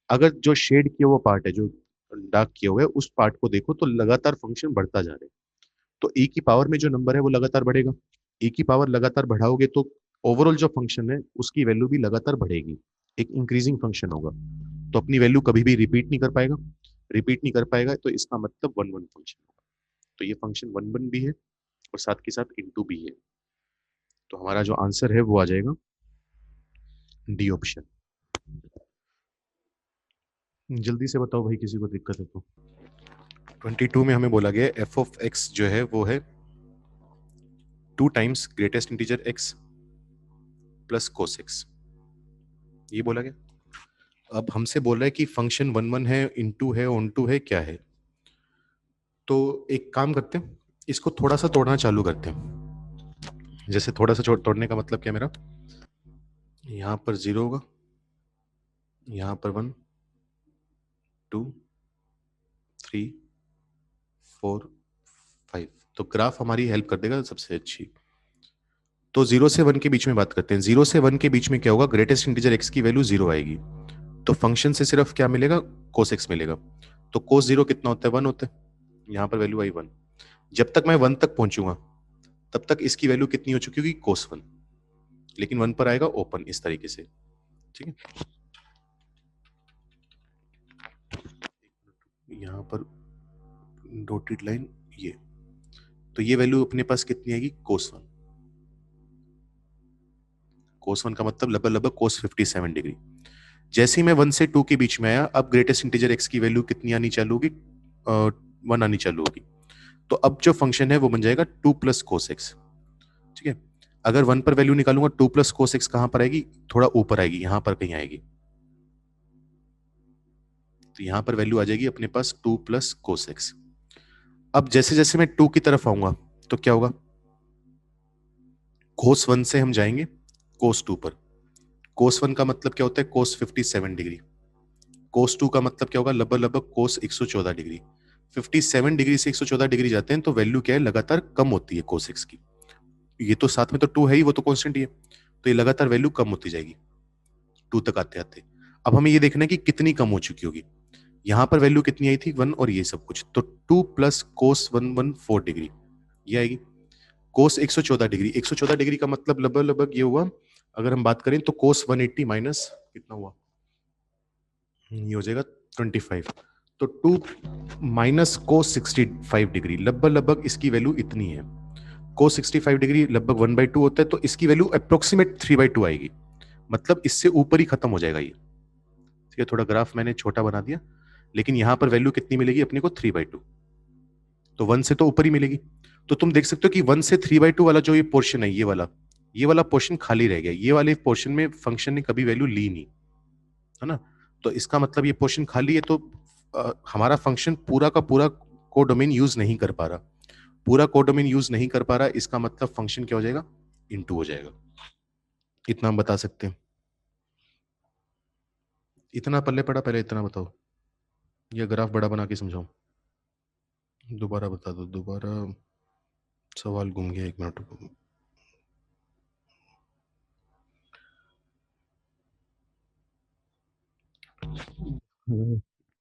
अगर जो शेड किया हुआ पार्ट है, जो डार्क किया हुआ है, उस पार्ट को देखो तो लगातार फंक्शन बढ़ता जा रहा है। तो e की पावर में जो नंबर है वो लगातार बढ़ेगा। e की पावर लगातार बढ़ाओगे तो ओवरऑल जो फंक्शन है उसकी वैल्यू भी लगातार बढ़ेगी, एक इंक्रीजिंग फंक्शन होगा। तो अपनी वैल्यू कभी भी रिपीट नहीं कर पाएगा। रिपीट नहीं कर पाएगा तो इसका मतलब 1 1 फंक्शन होगा। तो ये फंक्शन 1 1 भी है, और साथ के साथ इनटू भी है। तो हमारा जो आंसर है वो आ जाएगा डी ऑप्शन। जल्दी से बताओ भाई, किसी को दिक्कत है तो। 22 में हमें बोला गया एफ ऑफ एक्स जो है वो है 2 times greatest integer x plus cos x, ये बोला गया। अब हमसे बोल रहा है कि फंक्शन 1 1 है, इनटू है, ऑन टू है, क्या है। तो एक काम करते हैं, इसको थोड़ा सा तोड़ना चालू करते हैं। जैसे थोड़ा सा तोड़ने का मतलब क्या मेरा, यहां पर 0 होगा, यहां पर 1, 2, 3, 4, 5। तो ग्राफ हमारी हेल्प कर देगा सबसे अच्छी। तो 0 से 1 के बीच में बात करते हैं। 0 से 1 के बीच में क्या होगा, ग्रेटेस्ट इंटीजर x की वैल्यू 0 आएगी। तो फंक्शन से सिर्फ क्या मिलेगा, कोस x मिलेगा। तो कोस 0 कितना होता है, 1 होता है। यहां पर वैल्यू आई 1। जब तक मैं 1 तक पहुंचूंगा तब तक इसकी वैल्यू कितनी हो चुकी होगी, कोस 1। लेकिन 1 पर आएगा ओपन, इस तरीके से। ठीक है, यहां पर डॉटेड लाइन ये, तो ये वैल्यू अपने पास कितनी आएगी, कोस 1। कोस 1 का मतलब लगभग लगभग कोस 57 डिग्री। जैसे ही मैं 1 से 2 के बीच में आया, अब ग्रेटेस्ट इंटीजर x की वैल्यू कितनी आनी चालू होगी, 1 आनी चालू होगी। तो अब जो फंक्शन है वो बन जाएगा 2 प्लस कोस एक्स। ठीक है, अगर 1 पर वैल्यू निकालूंगा, 2 प्लस कोस एक्स कहां पर आएगी, थोड़ा ऊपर आएगी, यहां पर कहीं आएगी। तो यहां पर वैल्यू आ जाएगी अपने पास 2 प्लस कोस एक्स। अब जैसे जैसे मैं 2 की तरफ आऊंगा तो क्या होगा, कोस 1 से हम जाएंगे कोस 2 पर। कोस 1 का मतलब क्या होता है, कोस 57 डिग्री। कोस 2 का मतलब क्या होगा, लगभग लगभग कोस 114 डिग्री। 57 डिग्री से 114 डिग्री जाते हैं तो वैल्यू क्या है, लगातार कम होती है कोस एक्स की। ये तो साथ में तो 2 है ही, वो तो कांस्टेंट ही है। तो ये लगातार वैल्यू कम होती जाएगी 2 तक आते आते। अब हमें ये देखना है कि कितनी कम हो चुकी होगी। यहां पर वैल्यू कितनी आई थी, 1, और ये सब कुछ। तो 2 प्लस कोस 114 डिग्री ये आएगी। कोस 114 डिग्री, 114 डिग्री का मतलब लगभग लगभग ये हुआ, अगर हम बात करें तो कोस 180 माइनस कितना हुआ, ये हो जाएगा 25। तो 2 माइनस कोस 65 डिग्री, लगभग लगभग इसकी वैल्यू इतनी है। कोस 65 डिग्री लगभग 1/2 होता है, तो इसकी वैल्यू अप्रोक्सीमेट 3/2 आएगी। मतलब इससे ऊपर ही खत्म हो जाएगा ये। ठीक है, थोड़ा ग्राफ मैंने छोटा बना दिया, लेकिन यहां पर वैल्यू कितनी मिलेगी अपने को, 3/2। तो 1 से तो ऊपर ही मिलेगी। तो तुम देख सकते हो कि 1 से 3/2 वाला जो ये पोर्शन है, ये वाला पोर्शन खाली रह गया। ये वाले पोर्शन में फंक्शन ने कभी वैल्यू ली नहीं, है ना। तो इसका मतलब ये पोर्शन खाली है, तो हमारा फंक्शन पूरा का पूरा कोडोमेन यूज नहीं कर पा रहा। पूरा कोडोमेन यूज नहीं कर पा रहा, इसका मतलब फंक्शन क्या हो जाएगा, इनटू हो जाएगा। इतना हम बता सकते हैं। इतना पल्ले पड़ा, पहले इतना बताओ, या ग्राफ बड़ा बना के समझाऊं, दोबारा बता दो, दोबारा सवाल घूम गया, 1 मिनट रुको।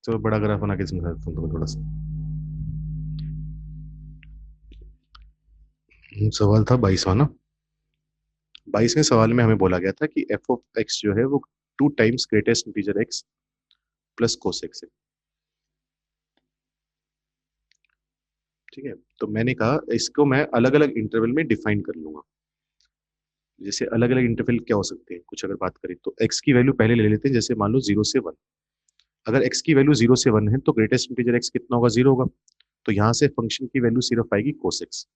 चलो बड़ा ग्राफ बना के समझा देता हूँ तुम्हें थोड़ा सा। सवाल था 22वां ना। 22वें सवाल में हमें बोला गया था कि एफ ऑफ एक्स जो है वो 2 times greatest integer x plus cos x है। ठीक है, तो मैंने कहा इसको मैं अलग अलग इंटरवल में डिफाइन कर लूंगा। जैसे अलग अलग इंटरवल क्या हो सकते हैं, कुछ अगर बात करें तो एक्स की वैल्यू पहले ले लेते हैं, जैसे मान लो 0 से 1। अगर एक्स की वैल्यू 0 से 1 है तो ग्रेटेस्ट इंटीजर एक्स कितना होगा, 0 होगा। तो यहां से फंक्शन की वैल्यू सिर्फ आएगी कोस एक्स।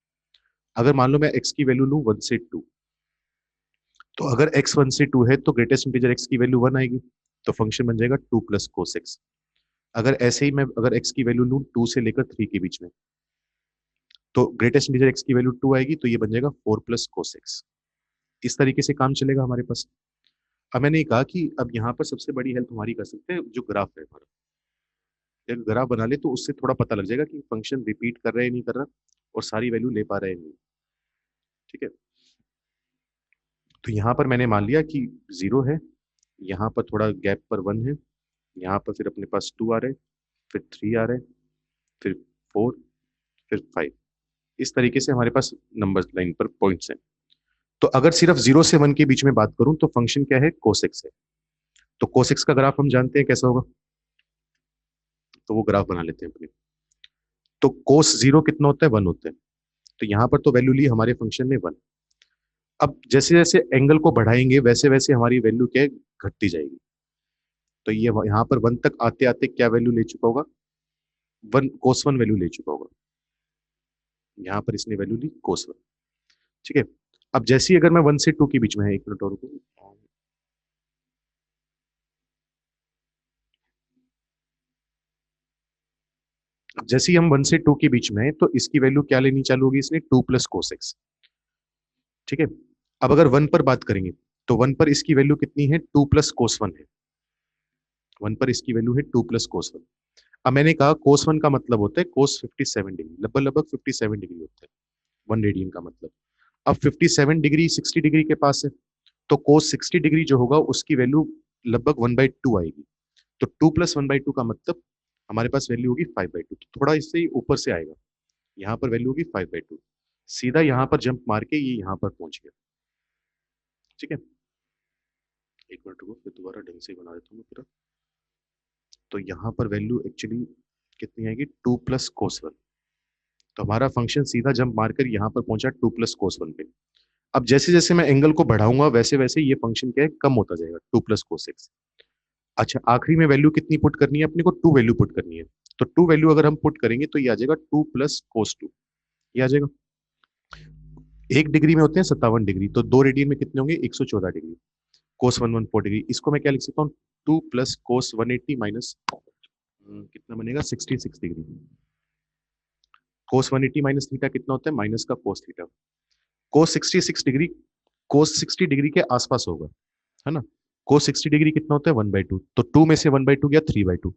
अगर मान लो मैं एक्स की वैल्यू लूँ 1 से 2, तो अगर एक्स 1 से 2 है तो ग्रेटेस्ट इंटीजर एक्स की वैल्यू 1 आएगी। तो फंक्शन बन जाएगा 2 प्लस कोस एक्स। अगर ऐसे ही मैं अगर एक्स की वैल्यू लूँ 2 से लेकर 3 के बीच में, तो ग्रेटेस्ट इंटीजर एक्स की वैल्यू 2 आएगी, तो ये बन जाएगा 4 प्लस कोस एक्स। इस तरीके से काम चलेगा हमारे पास। अब मैंने कहा कि अब यहाँ पर सबसे बड़ी हेल्प हमारी कर सकते हैं जो ग्राफ है हमारा। एक ग्राफ बना ले तो उससे थोड़ा पता लग जाएगा कि फंक्शन रिपीट कर रहा है नहीं कर रहा, और सारी वैल्यू ले पा रहा है नहीं। ठीक है, तो यहाँ पर मैंने मान लिया कि 0 है, यहाँ पर थोड़ा गैप पर 1 है, यहाँ पर फिर अपने पास 2 आ रहे हैं, फिर 3 आ रहे हैं, फिर 4, फिर 5। इस तरीके से हमारे पास नंबर लाइन पर पॉइंट्स हैं। तो अगर सिर्फ 0 से 1 के बीच में बात करूं तो फंक्शन क्या है, कोसेक्स है। तो कोसेक्स का ग्राफ हम जानते हैं कैसा होगा, तो वो ग्राफ बना लेते हैं अपने। तो कोस 0 कितना होता है, 1 होता है। तो यहाँ पर तो वैल्यू ली हमारे फंक्शन ने 1। अब जैसे जैसे एंगल को बढ़ाएंगे वैसे वैसे हमारी वैल्यू क्या है, घटती जाएगी। तो ये यहाँ पर 1 तक आते आते क्या वैल्यू ले चुका होगा, 1 वैल्यू ले चुका होगा। यहाँ पर इसने वैल्यू ली कोस 1। ठीक है, अब जैसे ही अगर मैं 1 से 2 के बीच में है, 1 मिनट और रुको। जैसे ही हम 1 से 2 के बीच में है तो इसकी वैल्यू क्या लेनी चालू होगी, इसने 2 प्लस कोस एक्स। ठीक है, अब अगर 1 पर बात करेंगे तो 1 पर इसकी वैल्यू कितनी है, 2 प्लस कोस 1 है। 1 पर इसकी वैल्यू है 2 प्लस कोस 1। अब मैंने कहा कोस 1 का मतलब होता है कोस 57 डिग्री, लगभग लगभग 57 डिग्री होता है 1 रेडियन का मतलब। अब 57 डिग्री 60 डिग्री के पास है, तो कोस 60 डिग्री जो होगा उसकी वैल्यू लगभग 1/2 आएगी। तो 2 प्लस 1/2 का मतलब हमारे पास वैल्यू होगी 5/2। तो थोड़ा इससे ही ऊपर से आएगा, यहाँ पर वैल्यू होगी 5/2, सीधा यहाँ पर जंप मार के ये यहाँ पर पहुंच गया। ठीक है, एक मिनट रुको, फिर दोबारा ढंग से बना देता हूँ पूरा। तो यहाँ पर वैल्यू एक्चुअली कितनी आएगी, 2 प्लस कोस 1। तो हमारा फंक्शन सीधा जंप मारकर यहाँ पर पहुंचा 2 प्लस कोस 1 पे। अब जैसे जैसे मैं एंगल को बढ़ाऊंगा वैसे वैसे ये फंक्शन क्या है, कम होता जाएगा, 2 प्लस कोस एक्स। अच्छा, आखिरी में वैल्यू कितनी पुट करनी है अपने को, 2 वैल्यू पुट करनी है। तो 2 वैल्यू अगर हम पुट करेंगे तो ये आ जाएगा 2 प्लस कोस 2, ये आ जाएगा। 1 डिग्री में होते हैं 57 डिग्री, तो 2 रेडियन में कितने होंगे, 114 डिग्री। कोस 114 डिग्री, इसको मैं क्या लिख सकता हूँ, 2 प्लस कोस 180 माइनस कितना बनेगा, 66 डिग्री। कोस 180 माइनस थीटा कितना होता है, माइनस का कोस थीटा। कोस 66 डिग्री कोस 60 डिग्री के आसपास होगा, है ना। कोस 60 डिग्री कितना होता है, 1/2। तो 2 में से 1/2 गया, 3/2।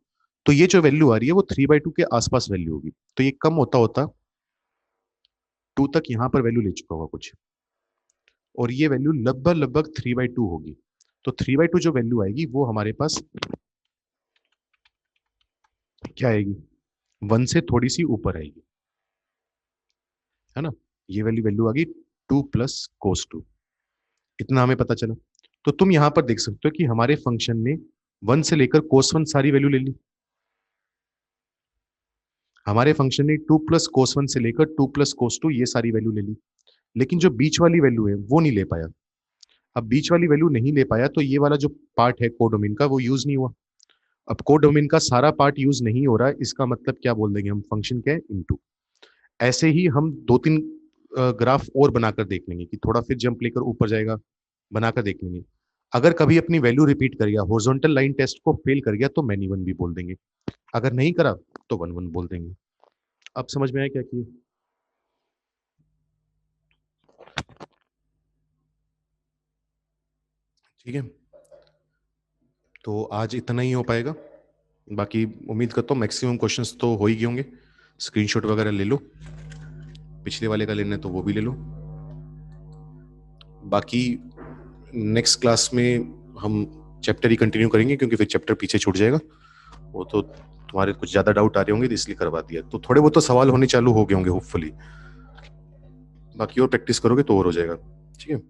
तो ये जो वैल्यू आ रही है वो 3/2 के आसपास वैल्यू होगी। तो ये कम होता होता 2 तक यहाँ पर वैल्यू ले चुका होगा कुछ, और ये वैल्यू लगभग लगभग 3/2 होगी। तो 3/2 जो वैल्यू आएगी वो हमारे पास क्या आएगी, 1 से थोड़ी सी ऊपर आएगी, है ना। ये वैल्यू वैल्यू आ गई 2 प्लस कोस 2, इतना हमें पता चला। तो तुम यहां पर देख सकते हो कि हमारे फंक्शन ने 1 से लेकर कोस 1 सारी वैल्यू ले ली। हमारे फंक्शन ने 2 प्लस कोस 1 से लेकर 2 प्लस कोस 2 ये सारी वैल्यू ले ली, लेकिन जो बीच वाली वैल्यू है वो नहीं ले पाया। अब बीच वाली वैल्यू नहीं ले पाया तो ये वाला जो पार्ट है कोडोमेन का वो यूज नहीं हुआ। अब कोडोमेन का सारा पार्ट यूज नहीं हो रहा है, इसका मतलब क्या बोल देंगे हम, फंक्शन क्या है, इनटू। ऐसे ही हम 2-3 ग्राफ और बनाकर देख लेंगे कि थोड़ा फिर जंप लेकर ऊपर जाएगा, बनाकर देख लेंगे। अगर कभी अपनी वैल्यू रिपीट कर गया, हॉरिजॉन्टल लाइन टेस्ट को फेल कर गया, तो मैनी वन भी बोल देंगे। अगर नहीं करा तो 1-1 बोल देंगे। अब समझ में आया क्या किए। ठीक है, तो आज इतना ही हो पाएगा। बाकी उम्मीद करता हूँ मैक्सिमम क्वेश्चंस तो हो ही गए होंगे। स्क्रीनशॉट वगैरह ले लो, पिछले वाले का लेना है तो वो भी ले लो। बाकी नेक्स्ट क्लास में हम चैप्टर ही कंटिन्यू करेंगे, क्योंकि फिर चैप्टर पीछे छूट जाएगा। वो तो तुम्हारे कुछ ज्यादा डाउट आ रहे होंगे तो इसलिए करवा दिया, तो थोड़े बहुत तो सवाल होने चालू हो गए होंगे होपफुली। बाकी और प्रैक्टिस करोगे तो और हो जाएगा। ठीक है।